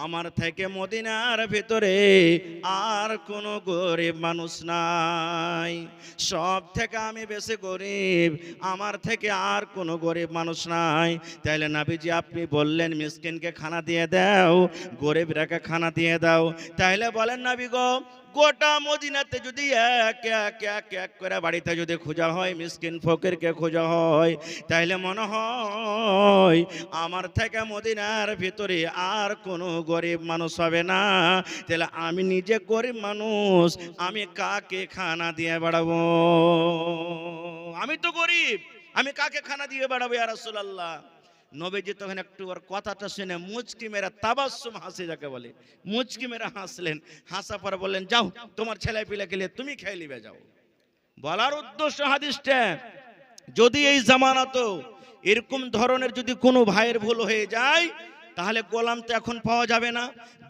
আমার থেকে মদিনার ভিতরে আর কোনো গরিব মানুষ নাই, সব থেকে আমি বেশি গরিব, আমার থেকে আর কোনো গরিব মানুষ নাই। তাইলে নবীজি আপনি বললেন মিসকিনকে খানা দিয়ে দাও, গরিবরাকে খানা দিয়ে দাও, তাইলে বলেন নবী গো গোটা মদিনাতে যদি এক এক এক এক করে বাড়িতে যদি খোঁজা হয়, মিসকিন ফকিরকে খোঁজা হয়, তাইলে মনে হয় আমার থেকে মদিনার ভিতরে আর কোনো গরিব মানুষ হবে না। তাহলে আমি নিজে গরিব মানুষ, আমি কাকে খানা দিয়ে বেড়াবো? আমি তো গরিব, আমি কাকে খানা দিয়ে বেড়াবো ইয়া রাসূলুল্লাহ? নবীজি তখন একটু ওর কথাটা শুনে মুচকি মেরে তাবাসসুম হাসি যাকে বলে, মুচকি মেরে হাসলেন। হাসা পরে বললেন যাও তোমার ছেলে পিলেকে নিয়ে তুমি খেয়ে নিবে যাও। বলার উদ্দেশ্য হাদিসটা, যদি এই জামানাতো এরকম ধরনের যদি কোনো ভাইয়ের ভুল হয়ে যায়, তাহলে গোলাম তো এখন পাওয়া যাবে না।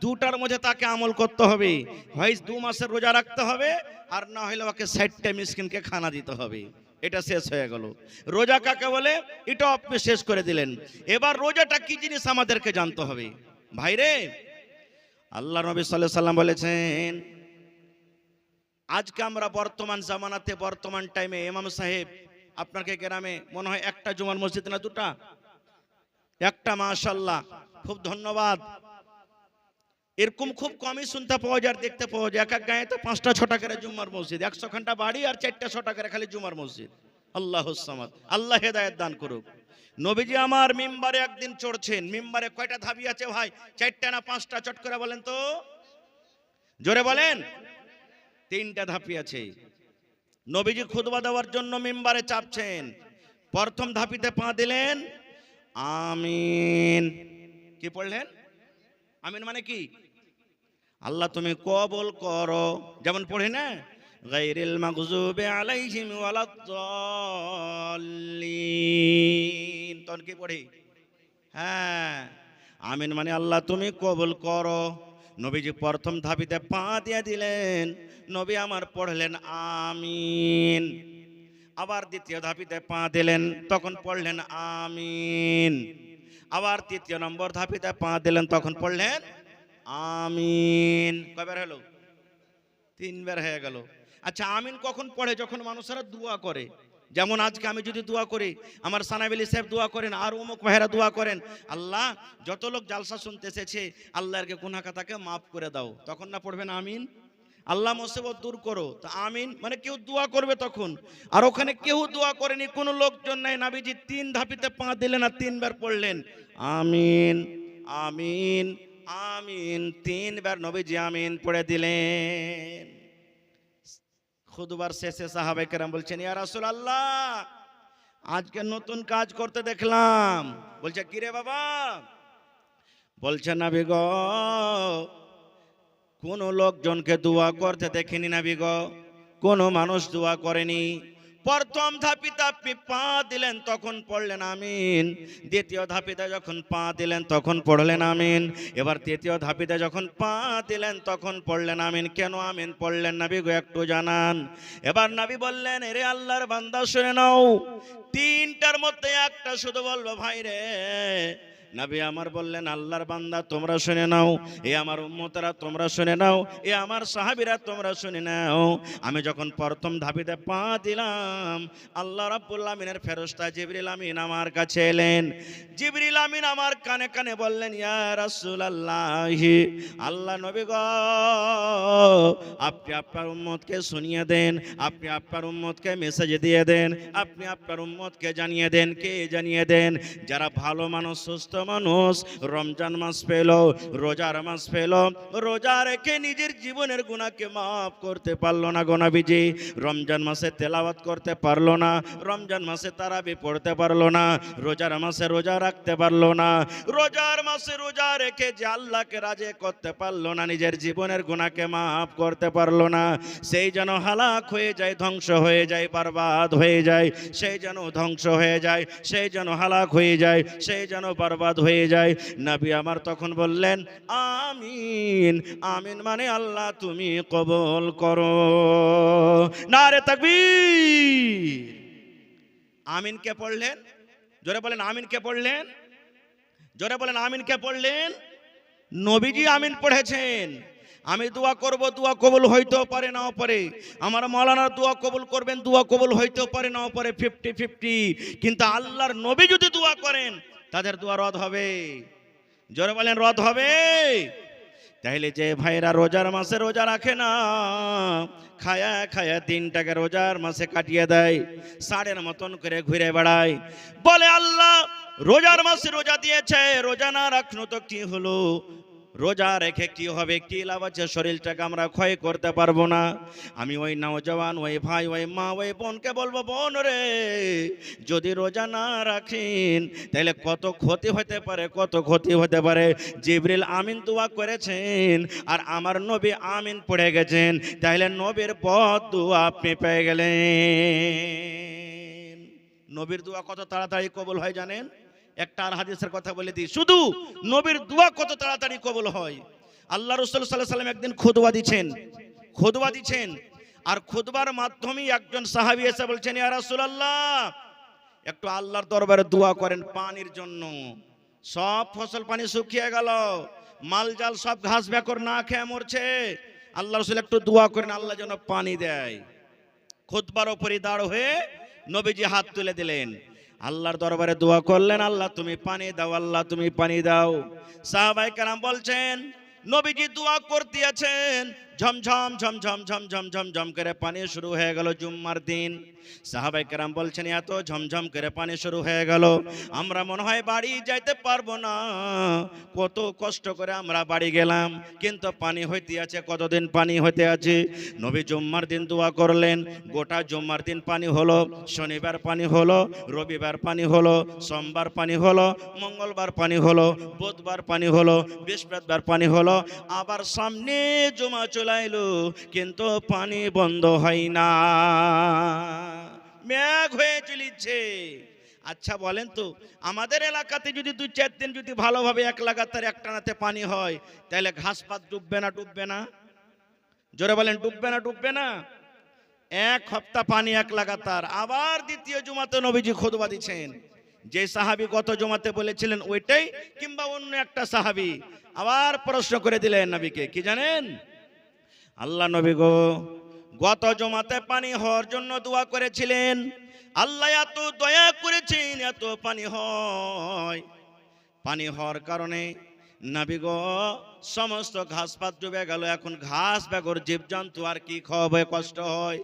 দুটার মধ্যে তাকে আমল করতে হবে, হয় 2 মাসের রোজা রাখতে হবে, আর না হলে ওকে 60টা মিসকিনকে খানা দিতে হবে। এটা শেষ হয়ে গেল। রোজা কাকে বলে এটা আপনি শেষ করে দিলেন। এবার রোজাটা কি জিনিস আমাদেরকে জানতে হবে। ভাইরে, আল্লাহ নবী সাল্লাল্লাহু আলাইহি সাল্লাম বলেছেন, আজকে আমরা বর্তমান জামানাতে, বর্তমান টাইমে ইমাম সাহেব আপনাকে গ্রামে মনে হয় একটা জুমার মসজিদ না দুটা? একটা, মাশাআল্লাহ, খুব ধন্যবাদ। এরকম খুব কমই শুনতে পাওয়া যায়, দেখতে পাওয়া যায়। এক এক গায়ে তো 5টা 6টা করে জুমার মসজিদ, 100খানটা বাড়ি আর 4টা 6টা করে খালি জুমার মসজিদ। আল্লাহুস সামাদ, আল্লাহ হেদায়েত দান করুক। নবীজি আমার মিম্বারে একদিন চড়ছেন। মিম্বারে কয়টা ধাপি আছে ভাই? 4টা না 5টা? চট করে বলেন তো, জোরে বলেন। 3টা ধাপি আছে। নবীজি খুতবা দেওয়ার জন্য মিম্বারে চাপছেন। প্রথম ধাপিতে পা দিলেন, আমিন। কি পড়লেন? আমিন মানে কি? আল্লাহ তুমি কবুল করো। যেমন পড়ি না, গায়রিল মাগযুবি আলাইহিম ওয়ালাদ-দাল্লিন, তখন কি পড়ি? হ্যাঁ, আমিন মানে আল্লাহ তুমি কবুল করো। নবীজি প্রথম ধাপিতে পা দিয়ে দিলেন, নবী আমার পড়লেন আমিন। আবার দ্বিতীয় ধাপিতে পা দিলেন, তখন পড়লেন আমিন। আবার 3য় নম্বর ধাপিতে পা দিলেন, তখন পড়লেন আমিন। কয়বার হলো? 3বার হয়ে গেল। আচ্ছা, আমিন কখন পড়ে? যখন মানুষেরা দোয়া করে। যেমন আজকে আমি যদি দোয়া করি, আমার সানাবিলি সাহেব দোয়া করেন, আর অমুক ভাইরা দোয়া করেন, আল্লাহ যত লোক জালসা শুনতে এসেছে আল্লাহকে গুনাহ খাতাকে মাফ করে দাও, তখন না পড়বেন আমিন? আল্লাহ মুসিবত দূর করো, তো আমিন মানে কেউ দোয়া করবে তখন। আর ওখানে কেউ দোয়া করেনি, কোনো লোকজন নাই। নবীজি 3 ধাপিতে পা দিলেন আর 3বার পড়লেন আমিন আমিন আমিন। 3বার নবীজি আমিন পড়ে দিলেন। খুতবার শেষে সাহাবায়ে কেরাম বলছেন ইয়া রাসূলুল্লাহ, আজকে নতুন কাজ করতে দেখলাম। বলছে কি রে বাবা? বলছে নবী গো, কোন লোকজনকে দোয়া করতে দেখিনি নবী গো, কোন মানুষ দোয়া করেনি, প্রথম ধাপিতে আপনি পা দিলেন তখন পড়লেন আমিন, দ্বিতীয় ধাপিতে যখন পা দিলেন তখন পড়লেন আমিন, এবার তৃতীয় ধাপিতে যখন পা দিলেন তখন পড়লেন আমিন। কেন আমিন পড়লেন নবী গো একটু জানান। এবার নবী বললেন, এরে আল্লাহর বান্দা শুনে নাও, তিনটার মধ্যে একটা শুধু বলবো ভাই রে। নবী আমার বললেন, আল্লাহর বান্দা তোমরা শুনে নাও, এ আমার উম্মতেরা তোমরা শুনে নাও, এ আমার সাহাবীরা তোমরা শুনে নাও। আমি যখন প্রথম ধাপিতে পা দিলাম, আল্লাহ রাব্বুল আমিনের ফেরেশতা জিবরিল আমিন আমার কাছে এলেন। জিবরিল আমিন আমার কানে কানে বললেন, ইয়া রাসূলুল্লাহ, আল্লাহ নবী গো, আপনি আপনার উম্মতকে শুনিয়ে দেন, আপনি আপনার উম্মতকে মেসেজ দিয়ে দেন, আপনি আপনার উম্মতকে জানিয়ে দেন। কে জানিয়ে দেন? যারা ভালো মানুষ, সুস্থ মানুষ, রমজান মাস পেল, রোজার মাস পেল, রোজা রেখে নিজের জীবনের গুনাহকে মাফ করতে পারলো না গো নবীজি, রমজান মাসে তেলাওয়াত করতে পারলো না, রমজান মাসে তারাবি পড়তে পারলো না, রোজার মাসে রোজা রাখতে পারলো না, রোজার মাসে রোজা রেখে যে আল্লাহকে রাজি করতে পারলো না, নিজের জীবনের গুনাহকে মাফ করতে পারলো না, সেই যেন হালাক হয়ে যায়, ধ্বংস হয়ে যায়, বরবাদ হয়ে যায়, সেই যেন ধ্বংস হয়ে যায়, সেই যেন হালাক হয়ে যায়, সেই যেন বরবাদ হয়ে যায়। নবী আমার তখন বললেন, আমিন। আমিন মানে আল্লাহ তুমি কবুল করো। নারে তাকবীর। আমিন কে পড়লেন? জোরে বলেন আমিন কে পড়লেন? জোরে বলেন আমিন কে পড়লেন? নবীজি আমিন পড়েছেন। আমি দোয়া করব, দোয়া কবুল হইতেও পারে নাও পারে, আমার মাওলানা দোয়া কবুল করবেন, দোয়া কবুল হইতেও পারে নাও পারে, 50-50। কিন্তু আল্লাহর নবী যদি দোয়া করেন তাদের দোয়া রদ হবে। জোরে বলেন রদ হবে। তাইলে যে ভাইরা রোজার মাসে রোজা রাখে না, খায়া খায়া দিনটাকে রোজার মাসে কাটিয়ে দেয়, সাড়ের মতন করে ঘুরে বেড়ায়, বলে আল্লাহ রোজার মাসে রোজা দিয়েছে, রোজা না রাখনো তো কি হলো, রোজা রেখে কি হবে, কি লাভ আছে, শরীরটাকে আমরা ক্ষয় করতে পারবো না। আমি ওই নওজওয়ান, ওই ভাই, ওই মা, ওই বোনকে বলবো, বোন রে, যদি রোজা না রাখেন তাহলে কত ক্ষতি হতে পারে, কত ক্ষতি হতে পারে। জিবরিল আমিন দোয়া করেছেন আর আমার নবী আমিন পড়ে গেছেন, তাহলে নবীর পথ দোয়া আপনি পেয়ে গেলেন। নবীর দোয়া কত তাড়াতাড়ি কবুল হয় জানেন? একটা আর হাদিসের কথা বলে দিই, শুধু নবীর দোয়া কত তাড়াতাড়ি কবুল হয়। আল্লাহ রাসূল সাল্লাল্লাহু আলাইহি ওয়াসাল্লাম একদিন খুতবা দিচ্ছেন, আর খুতবার মাধ্যমে একজন সাহাবী এসে বলছেন, ইয়া রাসূলুল্লাহ, একটু আল্লাহর দরবারে দোয়া করেন পানির জন্য। সব ফসল পানি শুকিয়ে গেল, মালজাল সব ঘাস বেকর না খেয়ে মরছে, আল্লাহ রাসূল একটু দোয়া করেন আল্লাহ যেন পানি দেয়। খুতবার উপরে দাঁড় হয়ে নবীজি হাত তুলে দিলেন, আল্লাহর দরবারে দোয়া করলেন, আল্লাহ তুমি পানি দাও, আল্লাহ তুমি পানি দাও। সাহাবায়ে কেরাম বলছেন, নবীজি দোয়া করতে আছেন, ঝমঝম ঝমঝম ঝমঝম ঝমঝম করে পানি শুরু হয়ে গেল জুম্মার দিন। সাহাবায়ে কেরাম বলছেন, এত ঝমঝম করে পানি শুরু হয়ে গেল, আমরা মনে হয় বাড়ি যাইতে পারবো না, কত কষ্ট করে আমরা বাড়ি গেলাম, কিন্তু পানি হইতে আছে, কতদিন পানি হইতে আছে। নবী জুম্মার দিন দোয়া করলেন, গোটা জুম্মার দিন পানি হলো, শনিবার পানি হলো, রবিবার পানি হলো, সোমবার পানি হলো, মঙ্গলবার পানি হলো, বুধবার পানি হলো, বৃহস্পতিবার পানি হলো, আবার সামনে জুমা চলে এলো, কিন্তু পানি বন্ধ হয় না, মেঘ হয়ে চলিছে। আচ্ছা বলেন তো, আমাদের এলাকাতে যদি 2-4 দিন যদি ভালোভাবে এক লাগাতার একটানাতে পানি হয়, তাহলে ঘাস পাত ডুববে না ডুববে না? জোরে বলেন ডুববে না ডুববে না? এক সপ্তাহ পানি এক লাগাতার। আবার দ্বিতীয় জুমাতে নবীজি খুতবা দিচ্ছেন, যে সাহাবী গত জুমাতে বলেছিলেন ওইটাই, কিংবা অন্য একটা সাহাবী আবার প্রশ্ন করে দিলেন নবীকে, কি জানেন? আল্লাহ নবী গো, গত জমাতে পানি হওয়ার জন্য দোয়া করেছিলেন, আল্লাহ এত দয়া করেছেন, এত পানি হয়, পানি হওয়ার কারণে নবী গো সমস্ত ঘাস পাত ডুবে গেল, এখন ঘাস বেগর জীবজন্তু আর কি খাওয়াবে, কষ্ট হয়।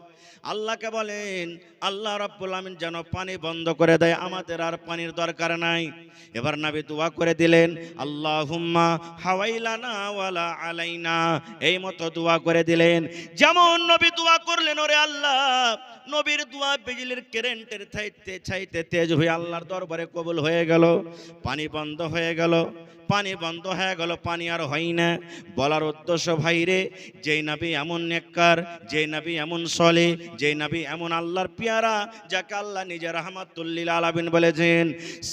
আল্লাহকে বলেন, আল্লাহ রাব্বুল আমিন যেন পানি বন্ধ করে দেয়, আমাদের আর পানির দরকার নাই। এবার নবী দোয়া করে দিলেন, আল্লাহুম্মা হাওয়াইলানা ওয়ালা আলাইনা, এই মতো দোয়া করে দিলেন। যেমন নবী দোয়া করলেন, ওরে আল্লাহ নবীর দোয়া বিজলির কারেন্টের চাইতে তেজ হয়ে আল্লাহর দরবারে কবুল হয়ে গেল। পানি বন্ধ হয়ে গেল, পানি বন্ধ হয়ে গেল, পানি আর হয় না। বলার উদ্দেশ্য ভাইরে, যেই নবী এমন নেককার, যেই নবী এমন সলে, যেই নবী এমন আল্লাহর পেয়ারা, যাকে আল্লাহ নিজে রাহমাতুল লিল আলামিন বলেছেন,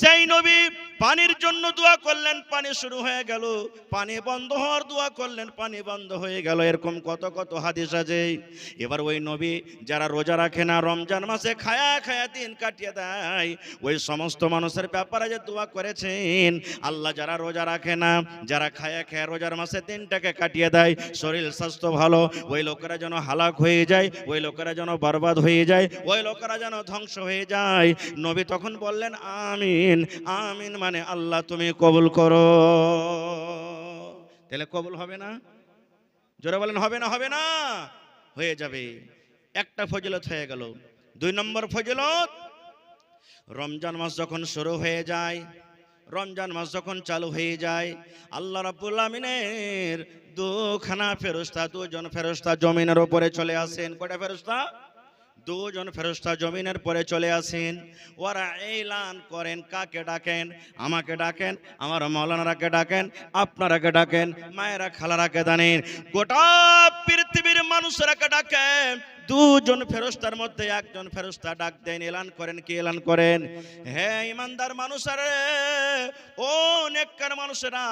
সেই নবী পানির জন্য দোয়া করলেন, পানি শুরু হয়ে গেল। পানি বন্ধ হওয়ার দোয়া করলেন, পানি বন্ধ হয়ে গেল। এরকম কত কত হাদিস আছে। এবার ওই নবী যারা রোজা রাখে না, রমজান মাসে খায়া খায়া দিন কাটিয়ে দেয়, ওই সমস্ত মানুষের ব্যাপারে যে দোয়া করেছেন, আল্লাহ যারা রোজা রাখে না, যারা খায়া খায়া রোজার মাসে দিনটাকে কাটিয়ে দেয়, শরীর স্বাস্থ্য ভালো, ওই লোকেরা যেন হালাক হয়ে যায়, ওই লোকেরা যেন বরবাদ হয়ে যায়, ওই লোকেরা যেন ধ্বংস হয়ে যায়। নবী তখন বললেন আমিন। আমিন মানে আল্লাহ তুমি কবুল করো। তাহলে কবুল হবে না? জোরে বলেন হবে না? হবে না, হয়ে যাবে। একটা ফজিলত হয়ে গেল। 2 নম্বর ফজিলত, রমজান মাস যখন শুরু হয়ে যায়, রমজান মাস যখন চালু হয়ে যায়, আল্লাহ রাব্বুল আমিনের দুখানা ফেরেশতা, 2 জন ফেরেশতা জমিনের উপরে চলে আসেন। কয়টা ফেরেশতা? 2 জন ফেরেশতা জমিনের পরে চলে আসেন। ওরা এলান করেন, কাকে ডাকেন? আমাকে ডাকেন, আমার মাওলানারাকে ডাকেন, আপনারাকে ডাকেন, মায়েরা খালারাকে ডাকেন, গোটা পৃথিবীর মানুষরাকে ডাকেন। 2 জন ফেরেশতার মধ্যে 1 জন ফেরেশতা ডাক দেন, এলান করেন। কি এলান করেন? হে ইমানদার মানুষেরা, ও নেককার মানুষেরা,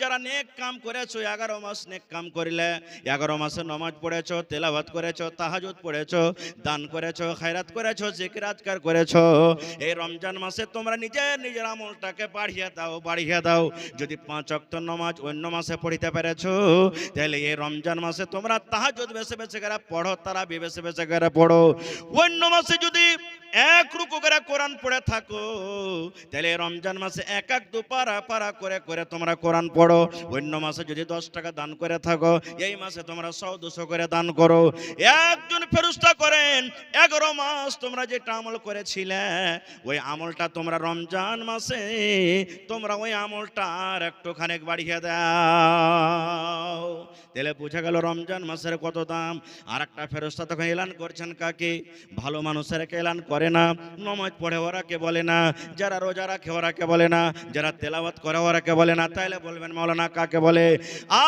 যারা নেক কাম করেছো, 11 মাস নেক কাম করিলে, 11 মাসে নামাজ পড়েছো, তেলাওয়াত করেছো, তাহাজ্জুদ পড়েছো, দান করেছো, খায়রাত করেছো, জিকির আজকার করেছো, এই রমজান মাসে তোমরা নিজের আমলটাকে বাড়িয়ে দাও, বাড়িয়ে দাও। যদি 5 ওয়াক্ত নামাজ অন্য মাসে পড়িতে পেরেছো, তাহলে এই রমজান মাসে তোমরা তাহাজ্জুদ বেশি বেশি করে পড়ো, তারাবি বেশি বেশি করে পড়ো। অন্য মাসে যদি 1 রুকু করে কোরআন পড়ে থাকো, তাহলে রমজান মাসে 1-2 পারা করে তোমরা কোরআন পড়ো। অন্য মাসে যদি 10 টাকা দান করে থাকো, এই মাসে তোমরা 100-200 করে দান করো। একজন ফেরেশতা করেন 11 মাস তোমরা যেটা আমল করেছিলে, ওই আমলটা তোমরা রমজান মাসে তোমরা ওই আমলটা আর একটুখানি বাড়িয়ে দাও। তাহলে বোঝা গেল রমজান মাসের কত দাম। আর একটা ফেরেশতা তখন এলান করছেন কাকে? ভালো মানুষেরকে এলান করে না, নামাজ পড়ে ওরাকে বলে না, যারা রোজা রাখে ওরাকে বলে না, যারা তেলাওয়াত করে ওরাকে বলে না। তাইলে বলবেন মাওলানা কাকে বলে?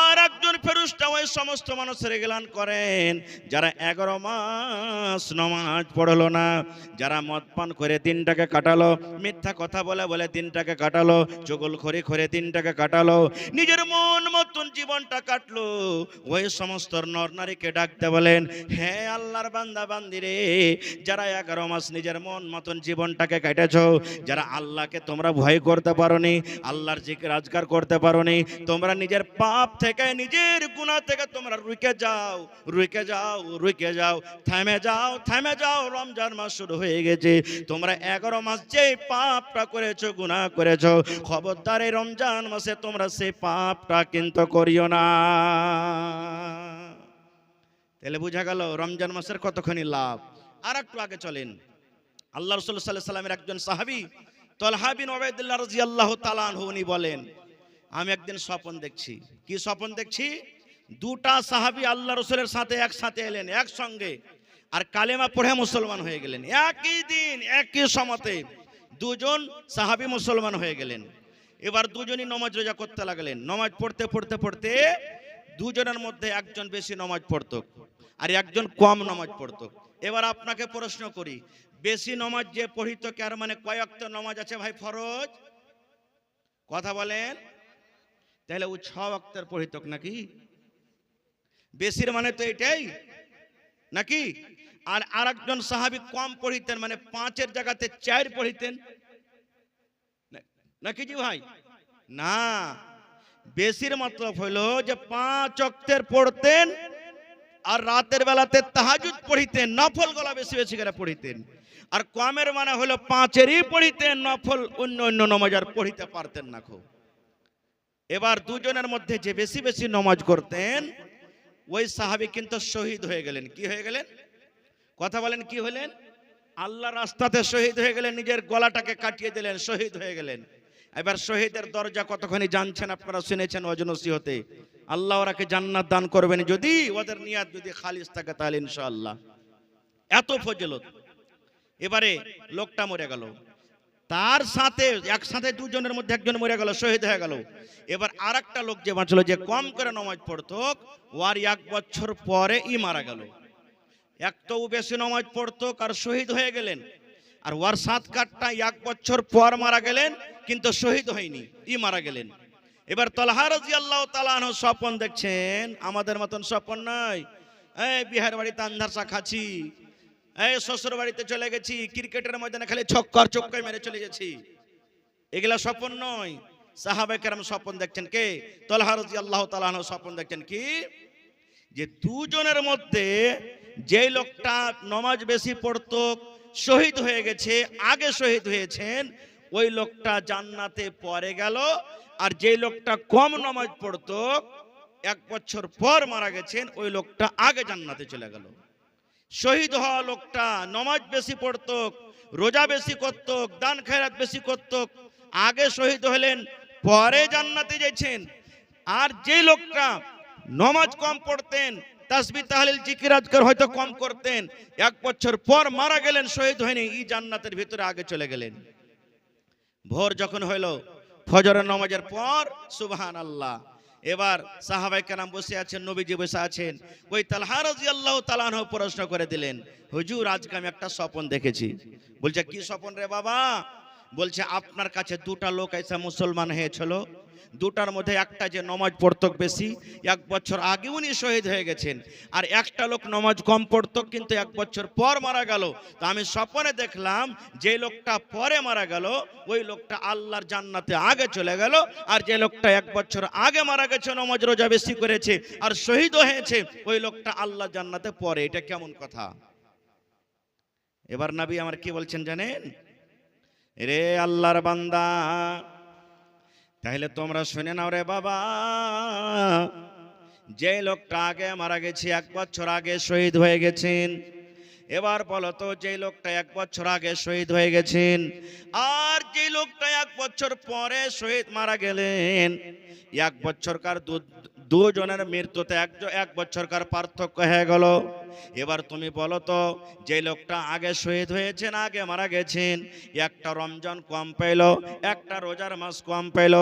আর একজন ফেরেশতা ওই সমস্ত মানুষের এলান করেন যারা 11 মাস নামাজ পড়লো না, যারা মদ পান করে দিনটাকে কাটালো, মিথ্যা কথা বলে বলে দিনটাকে কাটালো, চুগলখড়ি করে দিনটাকে কাটালো, নিজের মন মতন জীবনটা কাটলো, ওই সমস্ত নর নারীকে ডাকতে বলেন, হে আল্লাহর বান্দা বান্দিরে, যারা 11 মাস নিজের মন মতন জীবনটাকে কাটেছো, যারা আল্লাহকে তোমরা ভয় করতে পারোনি, আল্লাহর জিকির আজকার করতে পারোনি, তোমরা নিজের পাপ থেকে, নিজের গুনাহ থেকে তোমরা রুকে যাও, রুকে যাও, রুকে যাও, থেমে যাও, থেমে যাও। রমজান মাস শুরু হয়ে গেছে, তোমরা 11 মাস যে পাপটা করেছো, গুনাহ করেছো, খবরদার এই রমজান মাসে তোমরা সেই পাপটা কিন্তু করিও না। তাহলে বোঝা গেল রমজান মাসের কতখানি লাভ। আর একটু আগে চলেন, আল্লাহ রাসূল সাল্লাল্লাহু আলাইহি সাল্লামের একজন সাহাবী তালহা বিন উবাইদুল্লাহ রাদিয়াল্লাহু তাআলা আনহু উনি বলেন, আমি একদিন স্বপ্ন দেখছি। কি স্বপ্ন দেখছি? 2টা সাহাবী আল্লাহ রাসূলের সাথে একসাথে এলেন একসঙ্গে, আর কালেমা পড়ে মুসলমান হয়ে গেলেন। একই দিন একই সময়তে 2 জন সাহাবী মুসলমান হয়ে গেলেন। এবার 2 জনই নামাজ রোজা করতে লাগলেন। নামাজ পড়তে পড়তে পড়তে 2 জনের মধ্যে একজন বেশি নামাজ পড়তো আর একজন কম নামাজ পড়তো। এবার আপনাকে প্রশ্ন করি, বেশি নামাজ যে পড়িত কার মানে কয় ওয়াক্ত নামাজ আছে ভাই ফরজ? কথা বলেন। তাহলে ও 6 ওয়াক্তের পড়িত নাকি? বেশির মানে তো এটাই নাকি? আর আরেকজন সাহাবী কম পড়িতেন, মানে 5-এর জায়গাতে 4 পড়িতেন নাকি জি ভাই? না, বেশির মতলব হলো যে 5 ওয়াক্তের পড়তেন আর রাতের বেলাতে তাহাজ্জুদ পড়িতেন, নফল গলা বেশি বেশি করে পড়িতেন। আর কমের মানে হলো 5-এরই পড়িতেন, নফল অন্য নামাজ আর পড়িতে পারতেন না খুব। এবার 2 জনের মধ্যে যে বেশি বেশি নামাজ করতেন, ওই সাহাবী কিন্তু শহীদ হয়ে গেলেন। কি হয়ে গেলেন? কথা বলেন, কি হলেন? আল্লাহর রাস্তাতে শহীদ হয়ে গেলেন, নিজের গলাটাকে কাটিয়ে দিলেন, শহীদ হয়ে গেলেন। এবার শহীদের দরজা কতখানি জানছেন আপনারা, শুনেছেন ওয়াজ নসিহতে। আল্লাহ ওরাকে জান্নাত দান করবেন যদি ওদের নিয়াত যদি খালিস থাকে, তাহলে ইনশাআল্লাহ। এত ফজিলত। এবারে লোকটা মরে গেল, তার সাথে একসাথে দুজনের মধ্যে একজন মরে গেল, শহীদ হয়ে গেল। এবার আর একটা লোক যে বাঁচলো, যে কম করে নামাজ পড়তো, ওর 1 বছর পরে ই মারা গেল। এক তো বেশি নামাজ পড়তো আর শহীদ হয়ে গেলেন, আর ওর 7 কাঠটা 1 বছর পর মারা গেলেন, কিন্তু শহীদ হয়নি, ই মারা গেলেন। এবার তালহা রাদিয়াল্লাহু তাআলা আনহু স্বপ্ন দেখছেন, আমাদের মতন স্বপ্ন নয়, এই বিহার বাড়িতে আন্ধারসা খাচ্ছি, এই শ্বশুর বাড়িতে চলে গেছি, ক্রিকেটের ময়দানে খালি ছক্কার চক্কায় মেরে চলে গেছি, এগুলা স্বপ্ন নয়। সাহাবায়ে কেরাম স্বপ্ন দেখছেন, কে? তালহা রাদিয়াল্লাহু তাআলা আনহু স্বপ্ন দেখছেন কি, যে দুজনের মধ্যে যে লোকটা নামাজ বেশি পড়তো শহীদ হয়ে গেছে, আগে শহীদ হয়েছেন, ওই লোকটা জান্নাতে পরে গেল। আর যে লোকটা কম নামাজ পড়তো 1 বছর পর মারা গেছেন, ওই লোকটা আগে জান্নাতে চলে গেল। শহীদ হওয়া লোকটা নামাজ বেশি পড়তো, রোজা বেশি করত, দান খয়রাত বেশি করত, আগে শহীদ হলেন, পরে জান্নাতে যাচ্ছেন। আর যে লোকটা নামাজ কম পড়তেন, তাসবিহ তাহলিল জিকির আজকার হয়তো কম করতেন, 1 বছর পর মারা গেলেন, শহীদ হয়নি, এই জান্নাতের ভিতরে আগে চলে গেলেন। ভোর যখন হইল, ফজরের নামাজের পর, সুবহানাল্লাহ, এবার সাহাবায়ে কেরাম বসে আছেন, নবীজি বসে আছেন। ওই তালহা রাদিয়াল্লাহু তাআলা আনহু প্রশ্ন করে দিলেন, হুজুর আজকে আমি একটা স্বপ্ন দেখেছি। বলছে কি স্বপ্ন রে বাবা? বলছে আপনার কাছে 2টা লোক এসে মুসলমান হয়েছিল, 2টার মধ্যে একটা যে নামাজ পড়তো বেশি, 1 বছর আগে উনি শহীদ হয়ে গেছেন, আর একটা লোক নামাজ কম পড়তো কিন্তু 1 বছর পর মারা গেল। তো আমি স্বপ্নে দেখলাম যে লোকটা পরে মারা গেল, ওই লোকটা আল্লাহর জান্নাতে আগে চলে গেল, আর যে লোকটা 1 বছর আগে মারা গেছে, নামাজ রোজা বেশি করেছে আর শহীদ হয়েছে, ওই লোকটা আল্লাহর জান্নাতে পরে। এটা কেমন কথা? এবার নবী আমার কি বলছেন জানেন? রে আল্লাহর বান্দা, তাহলে তোমরা শুনে নাও রে বাবা, যে লোকটা আগে মারা গেছে, 1 বছর আগে শহীদ হয়ে গেছেন, এবার বলো তো, যে লোকটা 1 বছর আগে শহীদ হয়ে গেছেন আর যে লোকটা 1 বছর পরে শহীদ মারা গেলেন, 1 বছরকার দুজনের মৃত্যুতে 1 বছরকার পার্থক্য হয়ে গেল। এবার তুমি বলো তো, যে লোকটা আগে শহীদ হয়েছেন, আগে মারা গেছেন, একটা রমজান কম পেল, একটা রোজার মাস কম পেল,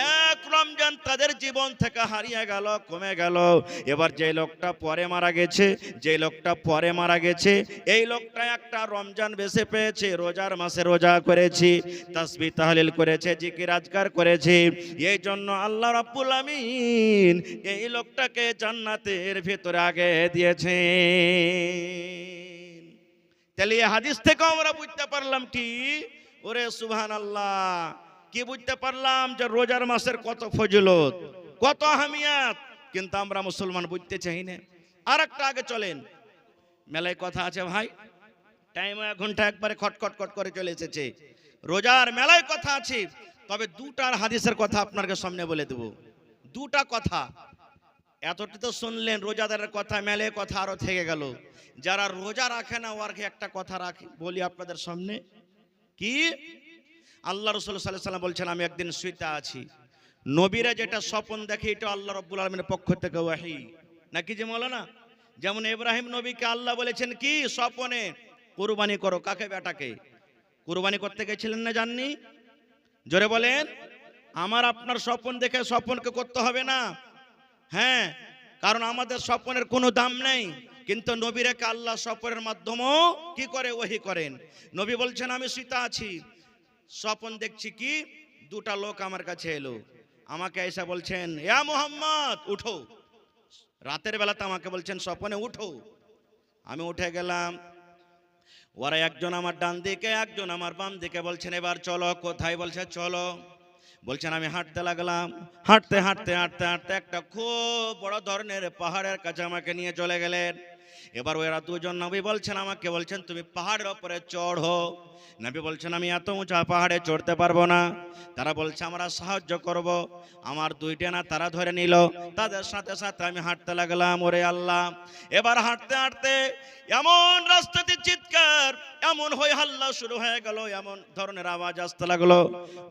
1 রমজান তাদের জীবন থেকে হারিয়ে গেল, কমে গেল। এবার যে লোকটা পরে মারা গেছে, যে লোকটা পরে মারা গেছে, এই লোকটা একটা রমজান বেশি পেয়েছে, রোজার মাসে রোজা করেছি, তাসবিহ তাহলিল করেছে, জিকির আজকার করেছে, এই জন্য আল্লাহ রাব্বুল আমিন এই লোকটাকে জান্নাতের ভিতরে আগে দিয়েছে। তাহলে এই হাদিস থেকে আমরা বুঝতে পারলাম কি, ওরে সুবহানাল্লাহ, কি বুঝতে পারলাম? যে রোজার মাসের কত ফজিলত, কত আহমিয়াত, কিন্তু আমরা মুসলমান বুঝতে চাই না। আর একটা আগে চলেন, মেলায় কথা আছে ভাই, টাইম 1 ঘন্টা একবারে খটখট খট করে চলে এসেছে। রোজার মেলায় কথা আছে, তবে 2টার হাদিসের কথা আপনাদের সামনে বলে দেব। 2টা কথা, এতটি তো শুনলেন রোজাদারের কথা, মেলে কথা আরো থেকে গেল। যারা রোজা রাখে না, ওরকে একটা কথা রাখি বলি আপনাদের সামনে। কি? আল্লাহ রাসূল সাল্লাল্লাহু আলাইহি ওয়াসাল্লাম বলছেন, আমি একদিন শুইতে আছি, নবীরা যেটা স্বপ্ন দেখে, এটা আল্লাহ রাব্বুল আলামিনের পক্ষ থেকে ওহী, নাকি যে মাওলানা? যেমন ইব্রাহিম নবীকে আল্লাহ বলেছেন কি স্বপ্নে, কুরবানি করো। কাকে? বেটাকে। কুরবানি করতে গেছিলেন না, জাননি? জোরে বলেন। আমার আপনার স্বপ্ন দেখে স্বপ্নকে করতে হবে না, হ্যাঁ, কারণ আমাদের স্বপ্নের কোনো দাম নেই, কিন্তু নবীরাকে আল্লাহ স্বপ্নের মাধ্যমেও কি করে? ওহী করেন। নবী বলছেন, আমি শুইতে আছি, স্বপ্ন দেখছি কি, 2টা লোক আমার কাছে এলো, আমাকে এসে বলছেন, ইয়া মুহাম্মদ উঠো। রাতের বেলাতে আমাকে বলছেন স্বপ্নে, উঠো। আমি উঠে গেলাম, ওরা একজন আমার ডান দিকে, একজন আমার বাম দিকে, বলছেন এবার চলো। কোথায়? বলছে চলো। বলছেন আমি হাঁটতে লাগলাম, হাঁটতে হাঁটতে হাঁটতে হাঁটতে একটা খুব বড় ধরনের পাহাড়ের কাছে আমাকে নিয়ে চলে গেলেন। এবার ওরা দুজন নবী বলছেন, আমাকে বলছেন তুমি পাহাড়ের উপরে চড়ো। নবী বলছেন আমি এত উঁচা পাহাড়ে চড়তে পারবো না। তারা বলছে আমরা সাহায্য করব। আমার 2টা না তারা ধরে নিল, তাদের সাথে সাথে আমি হাঁটতে লাগলাম। ওরে আল্লাহ, এবার হাঁটতে হাঁটতে এমন রাস্তাতে চিৎকার, এমন হয়ে হাল্লা শুরু হয়ে গেল, এমন ধরনের আওয়াজ আসতে লাগলো,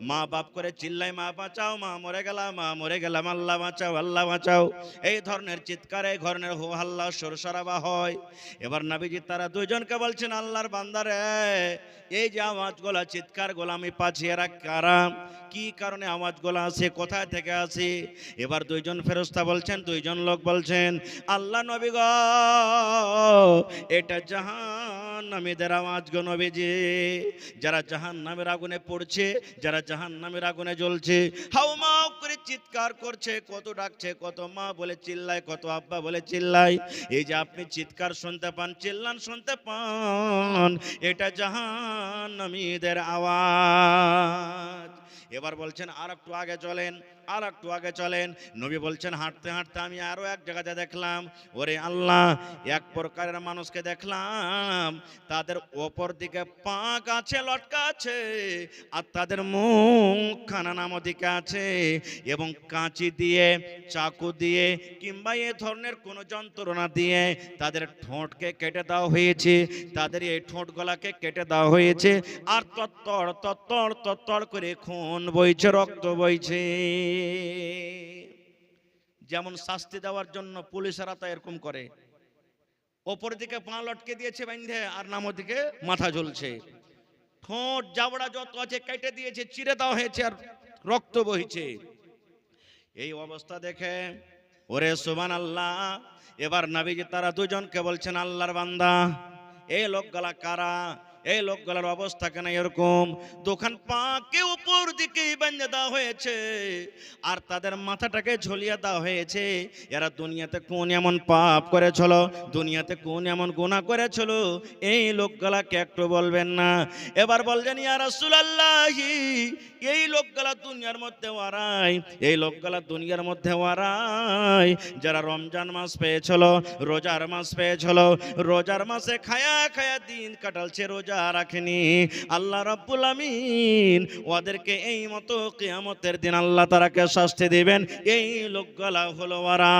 মা বাপ করে চিল্লাই, মা বাঁচাও, মা মরে গেলাম, মা মরে গেলাম, আল্লাহ বাঁচাও, আল্লাহ বাঁচাও, এই ধরনের চিৎকারে ধরনের হো হাল্লা সরসারাবা হয়। এবার নবীজি তারা দুইজনকে বলছেন, আল্লাহর বান্দারে, এই যে আওয়াজগুলা চিৎকারগুলো আমি পাচ্ছি, এরা কারা, কি কারণে আওয়াজগুলো আছে, কোথায় থেকে আসে? এবার দুইজন ফেরেশতা বলছেন, দুইজন লোক বলছেন, আল্লাহ নবী গো, এটা জাহান্নামীদের আওয়াজ গো নবীজি, যারা জাহান্নামের আগুনে পড়ছে, যারা জাহান্নামের আগুনে জ্বলছে, হাউমাউ করে চিৎকার করছে, কত ডাকছে, কত মা বলে চিল্লায়, কত আব্বা বলে চিল্লায়। এই যে আপনি চিৎকার শুনতে পান, চিল্লান শুনতে পান, এটা জাহান্নামীদের আওয়াজ। এবার বলছেন আর একটু আগে চলেন, আর একটু আগে চলেন। নবী বলছেন হাঁটতে হাঁটতে আমি আরো এক জায়গাতে দেখলাম, ওরে আল্লাহ, এক প্রকারের মানুষকে দেখলাম, তাদের ওপর দিকে পা গাছে লটকা আছে, আর তাদের মুখ খানা নামো দিকে আছে, এবং কাঁচি দিয়ে, চাকু দিয়ে, কিংবা এ ধরনের কোনো যন্ত্রণা দিয়ে তাদের ঠোঁটকে কেটে দেওয়া হয়েছে, তাদের এই ঠোঁট গলাকে কেটে দেওয়া হয়েছে, আর তত্তর তত্তর তত্তর করে খুন বইছে, রক্ত বইছে। যেমন শাস্তি দেওয়ার জন্য পুলিশেরা তো এরকম করে, ওপর দিকে পা লটকে দিয়েছে বাইন্ধে, আর নামের দিকে মাথা ঝুলছে, ঠোঁট জাবড়া যত আছে কেটে দিয়েছে, চিরে দেওয়া হয়েছে, আর রক্ত বইছে। এই অবস্থা দেখে ওরে সুবহানাল্লাহ, এবার নবীজি তারা দুজনকে বলছেন, আল্লাহর বান্দা, এই লোকগুলা কারা, এই লোকগুলোর অবস্থা কেন এরকম? দোকান পাকে উপর দিকে বেঁধে দেওয়া হয়েছে, আর তাদের মাথাটাকে ঝুলিয়ে দেওয়া হয়েছে। এরা দুনিয়াতে কোন এমন পাপ করেছিল, দুনিয়াতে কোন এমন গুনাহ করেছিল, এই লোকগুলাকে একটু বলবেন না? এবার বললেন, ইয়া রাসূলুল্লাহ, এই লোকগুলা দুনিয়ার মধ্যে ওয়ারাই, এই লোকগুলা দুনিয়ার মধ্যে ওয়ারাই, যারা রমজান মাস পেয়েছিল, রোজার মাস পেয়েছিল, রোজার মাসে খায়া খায়া দিন কাটালছে, রোজা রাখেনি। আল্লাহ রাব্বুল আমিন ওদেরকে এই মতো কিয়ামতের দিন আল্লাহ তাআলাকে শাস্তি দিবেন, এই লোকগুলা হলো ওরা।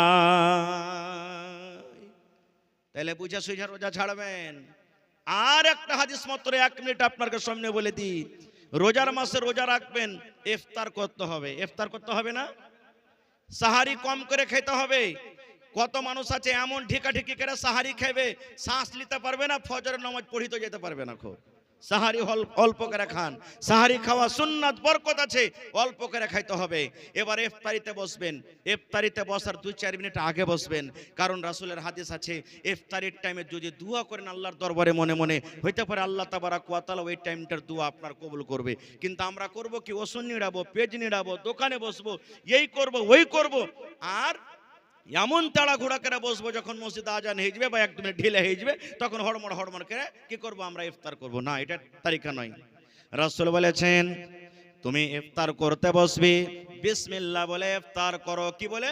তাহলে বুঝা সুঝা রোজা ছাড়বেন। আর একটা হাদিস মাত্র 1 মিনিট আপনার সামনে বলে দিই, রোজার মাসে রোজা রাখবেন, ইফতার করতে হবে। ইফতার করতে হবে না, সাহারি কম করে খেতে হবে। কত মানুষ আছে এমন ঢিকাঢিকি করে সাহারি খাবে, শ্বাস নিতে পারবে না, ফজরের নামাজ পড়িতে যেতে পারবে না। খুব সাহারি অল্প করে খান, সাহারি খাওয়া সুন্নাত, বরকত আছে, অল্প করে খাইতে হবে। এবার ইফতারিতে বসবেন, ইফতারিতে বসার 2-4 মিনিট আগে বসবেন, কারণ রাসূলের হাদিস আছে, ইফতারির টাইমে যদি দোয়া করেন আল্লাহর দরবারে মনে মনে, হইতে পারে আল্লাহ তাবারাক ওয়া তাআলা ওই টাইমটার দোয়া আপনার কবুল করবে। কিন্তু আমরা করব কি, ওষুধ নিড়াবো, পেজ নিড়াবো, দোকানে বসবো, এই করব ওই করব, আর এমন তাড়াহুড়া করে বসবো, যখন মসজিদে আজান হয়ে যাবে বা 1 মিনিট ঢিলে হয়ে যাবে, তখন হড়মড় হড়মড় করে কি করব, আমরা ইফতার করব না। এটা তারিকা নয়। রাসূল বলেছেন, তুমি ইফতার করতে বসবি, বিসমিল্লাহ বলে ইফতার করো। কি বলে?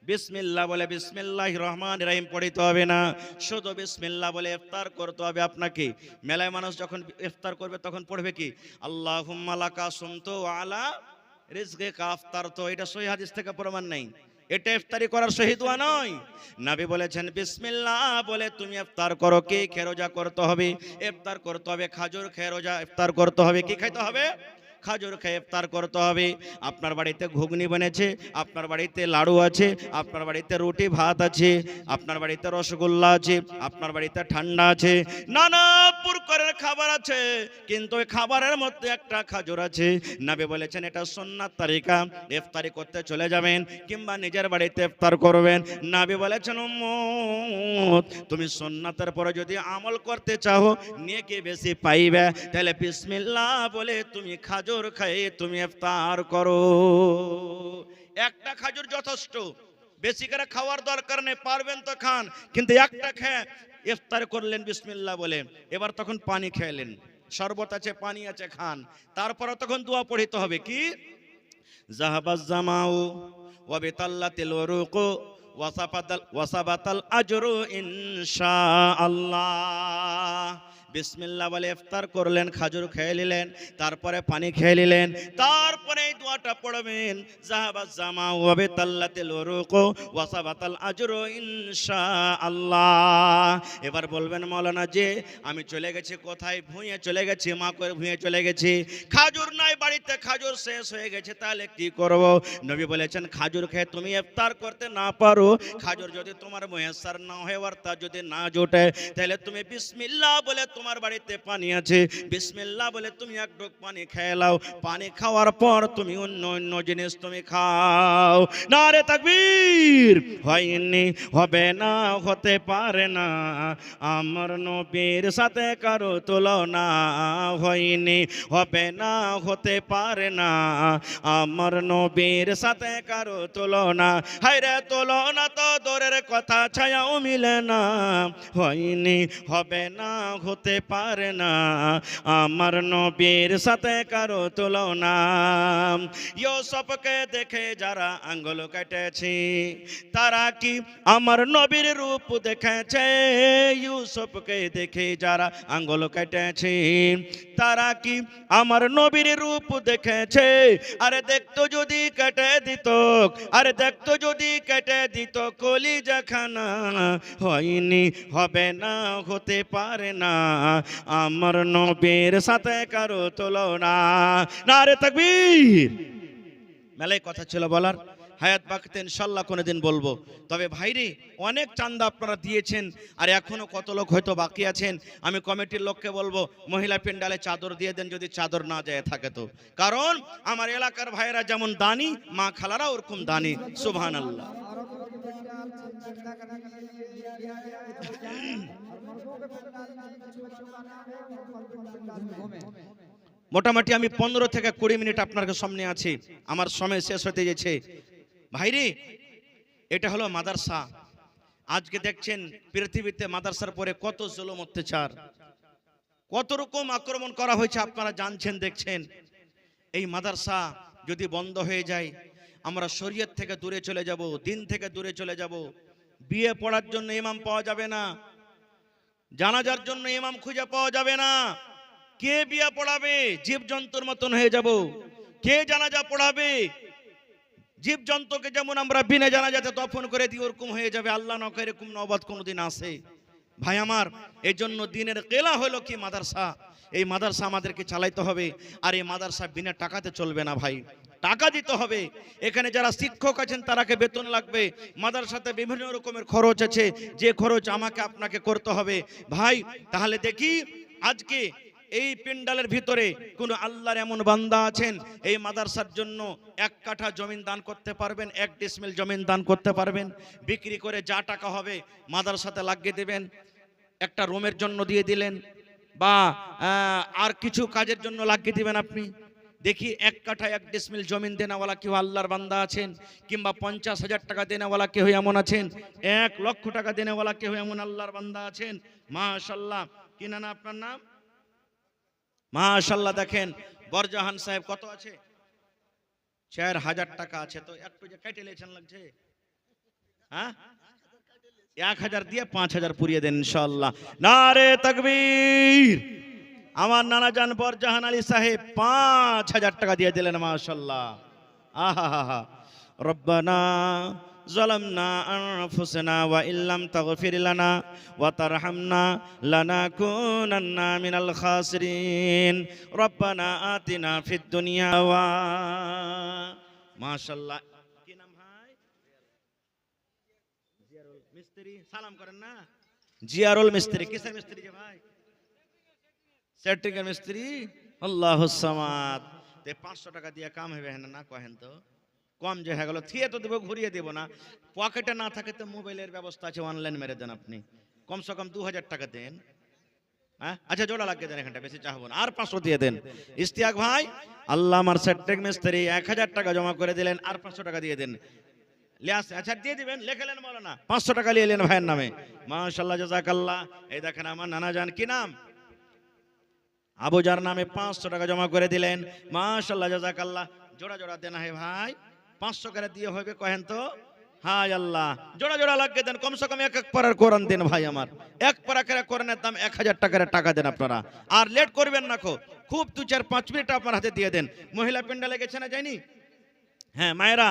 বিসমিল্লাহ বলে, বিসমিল্লাহির রহমানির রহিম পড়িতে হবে না, শুধু বিসমিল্লাহ বলে ইফতার করতে হবে আপনাকে। মেলায় মানুষ যখন ইফতার করবে তখন পড়বে কি, আল্লাহুম্মা লাকা সুমতু ওয়া আলা রিজকিকা আফতারতু। এটা সহিহ হাদিস থেকে প্রমাণ নেই, এটা ইফতারি করার সহি দোয়া নয়। নবী বলেছেন বিসমিল্লাহ বলে তুমি ইফতার করো। কি খেয়ে রোজা করতে হবে? ইফতার করতে হবে খাজুর খেয়ে রোজা ইফতার করতে হবে। কি খাইতে হবে? খাজুর খেয়ে ইফতার করতে হবে। আপনার বাড়িতে ঘুগনি বনেছে, আপনার বাড়িতে লাড়ু আছে, আপনার বাড়িতে রুটি ভাত আছে, আপনার বাড়িতে রসগোল্লা আছে, আপনার বাড়িতে ঠান্ডা আছে, নানা প্রকারের খাবার আছে, কিন্তু ওই খাবারের মধ্যে একটা খাজুর আছে। নবী বলেছেন এটা সুন্নাত তারিকা, ইফতারি করতে চলে যাবেন কিংবা নিজের বাড়িতে ইফতার করবেন। নবী বলেছেন উম্মত, তুমি সুন্নাতের পরে যদি আমল করতে চাও, নেকি বেশি পাইবে, তাহলে বিসমিল্লাহ বলে তুমি খাজুর খাই তুমি ইফতার করো। একটা খাজুর যথেষ্ট, বেশি করে খাওয়ার দরকার নেই, পারবেন তো খান, কিন্তু একটা খেয়ে ইফতার করলেন বিসমিল্লাহ বলে। এবার তখন পানি খেলেন, শরবত আছে, পানি আছে, খান। তারপর তখন দোয়া পড়িতে হবে। কি? জাহাবাজ জামাউ ওয়া বিতাল্লাতিল উরুকু ওয়াসাবাতাল আজরু ইনশাআল্লাহ। বিসমিল্লাহ বলে ইফতার করলেন, খাজুর খেয়ে নিলেন, তারপরে পানি খেয়ে নিলেন, তারপরে এই দোয়াটা পড়বেন, যাহাবাজ জামা ওয়া বিতাল্লাতিল উরুক ওয়া সাবাতাল আজরু ইনশাআল্লাহ। এবার বলবেন মাওলানা যে আমি চলে গেছি কোথায়, ভুঁয়ে চলে গেছি, মা করে ভুঁয়ে চলে গেছি, খাজুর নাই বাড়িতে, খাজুর শেষ হয়ে গেছে, তাহলে কি করব? নবী বলেছেন খাজুর খেয়ে তুমি ইফতার করতে না পারো, খাজুর যদি তোমার মুয়াজ্জার না হয়, অর্থাৎ যদি না জোটে, তাহলে তুমি বিসমিল্লাহ বলে, তোমার বাড়িতে পানি আছে, বিসমিল্লাহ বলে তুমি এক ঢোক পানি খেয়ে নাও, পানি খাওয়ার পর তুমি অন্য অন্য জিনিস তুমি খাও। নারে তাকবীর। হয়নি, হবে না, হতে পারে না, আমার নবীর সাথে কারো তুলনা, হয়নি, হবে না, হতে পারে না, আমার নবীর সাথে কারো তুলনা, হায়রে তুলনা তো দূরের কথা, ছায়াও মিলে না, হয়নি, হবে না, হতে পারে না, আমার নবীর সাথে কারো তুলনা। ইউসুফকে দেখে যারা আঙ্গুল কেটেছে, তারা কি আমার নবীর রূপ দেখেছে? ইউসুফকে দেখে যারা আঙ্গুল কেটেছে, তারা কি আমার নবীর রূপ দেখেছে? আরে দেখতো যদি কেটে দিত, আরে দেখতো যদি কেটে দিত কলিজাখানা, হয়নি, হবে না, হতে পারে না, আমার নবীর সাথে কারো তুলনা। নারে তাকবীর। মেলায় কথা ছিল বলার, হায়াত বাকিতে ইনশাল্লাহ কোনোদিন বলবো। তবে ভাইরে অনেক চাঁদা আপনারা দিয়েছেন, আর এখনো কত লোক হয়তো বাকি আছেন। আমি কমিটির লোককে বলবো মহিলা পেন্ডালে চাদর দিয়ে দেন, যদি চাদর না যায় থাকে তো, কারণ আমার এলাকার ভাইয়েরা যেমন দানি, মা খালারা ওরকম দানি। সুবহানাল্লাহ। মোটামুটি আমি 15 থেকে 20 মিনিট আপনার সামনে আছি, আমার সময় শেষ হতে যাচ্ছে। ভাইরে এটা হলো মাদ্রাসা। আজকে দেখছেন পৃথিবীতে মাদ্রাসার পরে কত জুলুম অত্যাচার, কত রকম আক্রমণ করা হয়েছে, আপনারা জানছেন, দেখছেন। এই মাদ্রাসা যদি বন্ধ হয়ে যায়, আমরা শরীয়ত থেকে দূরে চলে যাব, দিন থেকে দূরে চলে যাব। বিয়ে পড়ার জন্য ইমাম পাওয়া যাবে না, জানাজার জন্য ইমাম খুঁজে পাওয়া যাবে না। কে বিয়ে পড়াবে? জীবজন্তুর মতন হয়ে যাব। কে জানাজা পড়াবে? জীবজন্তুকে যেমন আমরা বিনা জানাজাতে দফন করে দিই, ওরকম হয়ে যাবে। আল্লাহ না করে এরকম নওবত কোনোদিন আসে। ভাই আমার, এই জন্য দিনের কেলা হলো কি মাদ্রাসা। এই মাদ্রাসা আমাদেরকে চালাইতে হবে, আর এই মাদ্রাসা বিনা টাকাতে চলবে না ভাই, টাকা দিতে হবে। এখানে যারা শিক্ষক আছেন তারাকে বেতন লাগবে, মাদ্রাসাতে বিভিন্ন রকমের খরচ আছে, যে খরচ আমাকে আপনাকে করতে হবে ভাই। তাহলে দেখি আজকে এই পেন্ডালের ভিতরে কোন আল্লাহর এমন বান্দা আছেন এই মাদ্রাসার জন্য 1 কাঠা জমিন দান করতে পারবেন, 1 ডিসমিল জমিন দান করতে পারবেন, বিক্রি করে যা টাকা হবে মাদ্রাসাতে লাগিয়ে দেবেন, একটা রুমের জন্য দিয়ে দিলেন, বা আর কিছু কাজের জন্য লাগিয়ে দিবেন আপনি। দেখি 1 কাঠা 1 ডিসমিল জমিন দেনাওয়ালা কেউ আল্লাহর বান্দা আছেন, কিংবা 50,000 টাকা দেনাওয়ালা কেউ এমন আছেন, 1 লক্ষ টাকা দেনাওয়ালা কেউ এমন আল্লাহর বান্দা আছেন। মাশাআল্লাহ। কি না আপনার নাম? মাশাআল্লাহ। দেখেন বরজাহান সাহেব কত আছে? 4000 টাকা আছে। তো একটু যে কেটে লেছেন লাগছে, হ্যাঁ 1000 দিয়ে 5000 পুরিয়ে দেন ইনশাআল্লাহ। নারে তাকবীর। আমার নানা জান বরজাহান আলী সাহেব 5000 টাকা দিয়ে দিলেন। মাশাআল্লাহ। আহা রব্বানা ظلمنا أنفسنا وإن لم تغفر لنا وترحمنا لنكونن من الخاسرين ربنا آتنا في الدنيا ما شاء الله। কি নাম ভাই? জিয়ারুল মিস্ত্রি। সালাম করেন না? জিয়ারুল মিস্ত্রি। কিসের মিস্ত্রি যে ভাই? সেটিংয়ের মিস্ত্রি। আল্লাহুস সামাদ। তে 500 টাকা দিয়ে কাম হবে না কহেন তো? কম যে হয়ে গেল, থিয়ে তো দেবো, ঘুরিয়ে দেবো না। পকেটে না থাকে তো মোবাইলের ব্যবস্থা আছে, অনলাইন মেরে দেন আপনি, কমসে কম 2000 টাকা দেন। হ্যাঁ আচ্ছা, জোড়া লাগিয়ে দেন, এখানটা বেশি চাহবো না, আর 500 দিয়ে দেন। ইস্তিয়াক ভাই, আল্লাহ আমার সেটেক মিস্ত্রি 1000 টাকা জমা করে দিলেন, আর 500 টাকা দিয়ে দেন। আচ্ছা দিয়ে দিবেন, লেখালেন বলো না, 500 টাকা নিয়ে এলেন ভাইয়ের নামে। মাশাআল্লাহ, জাযাকাল্লাহ। এই দেখেন আমার নানা জান, কি নাম? আবু জার নামে 500 টাকা জমা করে দিলেন। মাশাআল্লাহ, জাযাকাল্লাহ। জোড়া জোড়া দেনা হে ভাই, 500 করে দিয়ে হবে কহেন তো? হায় আল্লাহ, জোড়া জোড়া লাগিয়ে দেন, কমসে কম এক এক পারার কোরআন দেন ভাই আমার। এক পারা করে কোরআনের দাম 1000 টাকার টাকা দেন আপনারা, আর লেট করবেন না খুব 2-4-5 মিনিট আপনার হাতে দিয়ে দেন। মহিলা প্যান্ডেলে গেছে না, যায়নি? হ্যাঁ মায়েরা,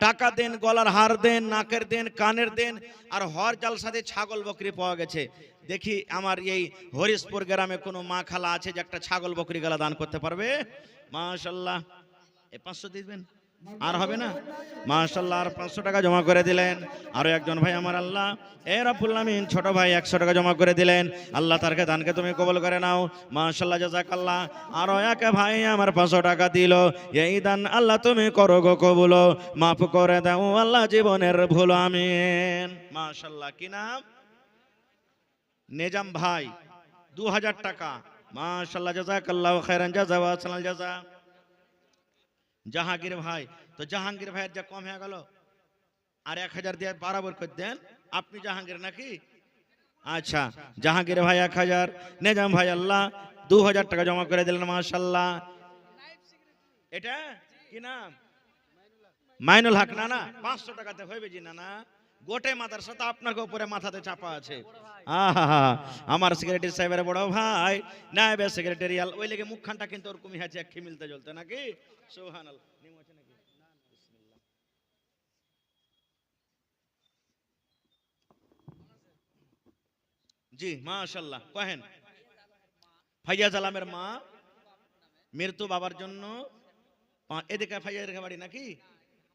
টাকা দেন, গলার হার দেন, নাকের দেন, কানের দেন। আর হর জালসাতে ছাগল বকরি পাওয়া গেছে। দেখি আমার এই হরিশপুর গ্রামে কোনো মা খালা আছে যে একটা ছাগল বকরি গলা দান করতে পারবে? মাশাল্লাহ, 500 দিবেন, আর হবে না? মাশাল্লাহ, আর 500 টাকা জমা করে দিলেন। আরো একজন ভাই আমার, আল্লাহ এ রাব্বুল আলামিন, ছোট ভাই 100 টাকা জমা করে দিলেন। আল্লাহ তারকে দানকে তুমি কবুল করে নাও। মাশাল্লাহ, জাযাকাল্লাহ। আরো এক ভাই আমার 500 টাকা দিল। এই দান আল্লাহ তুমি করো গো কবুল, মাফ করে দাও আল্লাহ জীবনের ভুল, আমিন। মাশাল্লাহ, কি নাম? নেজাম ভাই, 2000 টাকা। মাশাল্লাহ, জাযাকাল্লাহু খাইরান জাযা ওয়া সালাল জাযা। জাহাঙ্গীর ভাই, তো জাহাঙ্গীর ভাইয়ের যা কম হয়ে গেল, আর 1000 দিয়ে বরাবর করে দেন। আপনি জাহাঙ্গীর নাকি? আচ্ছা, জাহাঙ্গীর ভাই 1000, নেজাম ভাই আল্লাহ 2000 টাকা জমা করে দিলেন। মাশাল্লাহ, এটা কি নাম? মাইনুল হক। না না, 500 টাকাতে হইবে জি? না না, গোটে মাদ্রাসা তো আপনার উপরে মাথাতে চাপা আছে। আহা, আমার সেক্রেটারি সাহেবের বড় ভাই নায়েবে সেক্রেটারিয়াল, ওই লেগে মুখখানটা কিন্তু ওরকমই আছে, এক মিলতে জ্বলতে নাকি? সুবহানাল্লাহ। নিম আছে নাকি? বিসমিল্লাহ। জি মাশাল্লাহ, কহেন। ফাইয়াজ আলমের মা মৃত্যু বাবার জন্য, এদিকে ফাইয়াজের বাড়ি নাকি?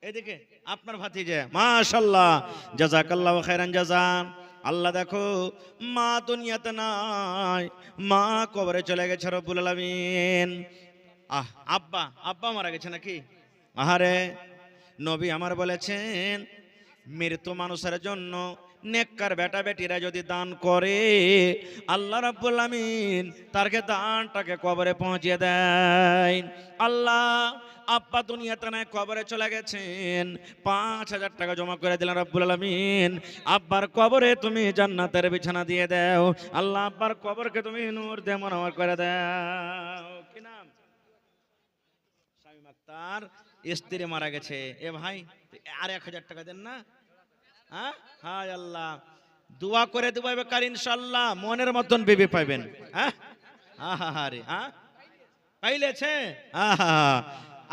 এদিকে আপনার ভাতিজা। মাশাল্লাহ, জাযাকাল্লাহু খাইরান জাযা। আল্লাহ দেখো, মা দুনিয়াতে নাই, মা কবরে চলে গেছে রব্বুল আলামিন। আব্বা, আব্বা মারা গেছে নাকি? আহারে, নবী আমার বলেছেন, মৃত্যু মানুষের জন্য নেককার বেটা বেটিরা যদি দান করে, আল্লাহ রাব্বুল আমিন তারকে দানটাকে কবরে পৌঁছিয়ে দেয়। আল্লাহ আব্বা দুনিয়াতে নাই, কবরে চলে গেছেন, 5000 টাকা জমা করে দিলেন রাব্বুল আলামিন। আব্বার কবরে তুমি জান্নাতের বিছানা দিয়ে দাও। আল্লাহ আব্বার কবরকে তুমি নূর দিয়ে মনোহর করে দাও। কি নাম? শামীম আক্তার, স্ত্রী মারা গেছে। এ ভাই, আর 1000 টাকা দেন না? হায় আল্লাহ, দোয়া করে দেবো এবার ইনশাআল্লাহ, মনের মতন বিবি পাইবেন। আরে পাইলেছে?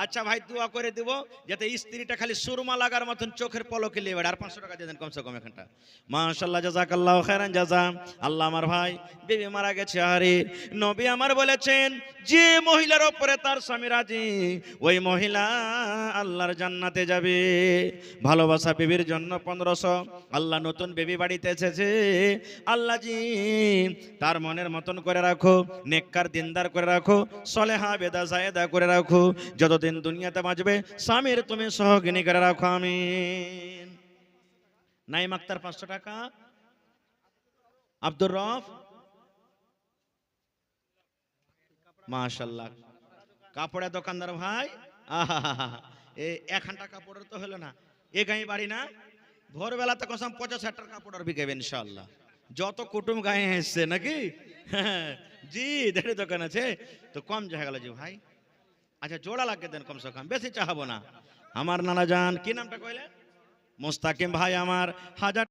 আচ্ছা ভাই, দোয়া করে দিব যাতে স্ত্রীটা খালি সুরমা লাগার মতন চোখের পলকে লিয়ে বেড়ে। আর 500 টাকা দিয়ে দেন কমসে কম এখানটা। মাশাআল্লাহ, জাযাকাল্লাহু খাইরান জাযা। আল্লাহ আমার ভাই বিবি মারা গেছে। আরে নবী আমার বলেছেন, যে মহিলার উপরে তার স্বামী রাজি, ওই মহিলা আল্লাহর জান্নাতে যাবে। ভালোবাসা বিবির জন্য 1500। আল্লাহ নতুন বেবি বাড়িতে এসেছে, আল্লাহ জি তার মনের মতন করে রাখো, নেককার দিনদার করে রাখো, সলেহা বেদা জায়েদা করে রাখো, যতদিন দুনিয়াতে বাঁচবে স্বামীর তুমি সহগিনী করে রাখো, আমিন। নাইম আক্তার 500 টাকা। আব্দুর রফ, মাশাআল্লাহ, কাপড়ের দোকানদার ভাই। এই 1 ঘন্টা কাপড়ের তো হলো না, এ গায়ে বাড়ি না, ভোরবেলাতে কসম 50 টাকার কাপড় বিকেবে ইনশাআল্লাহ। যত কুটুম গায়ে এসছে নাকি? জি, দেড় দোকান আছে তো কম জায়গা গেল জি ভাই। আচ্ছা, জোড়া লাগিয়ে দেন কমসে কম, বেশি চাহাবো না। আমার নানা জান, কি নামটা কইলেন? মোস্তাকিম ভাই আমার 1000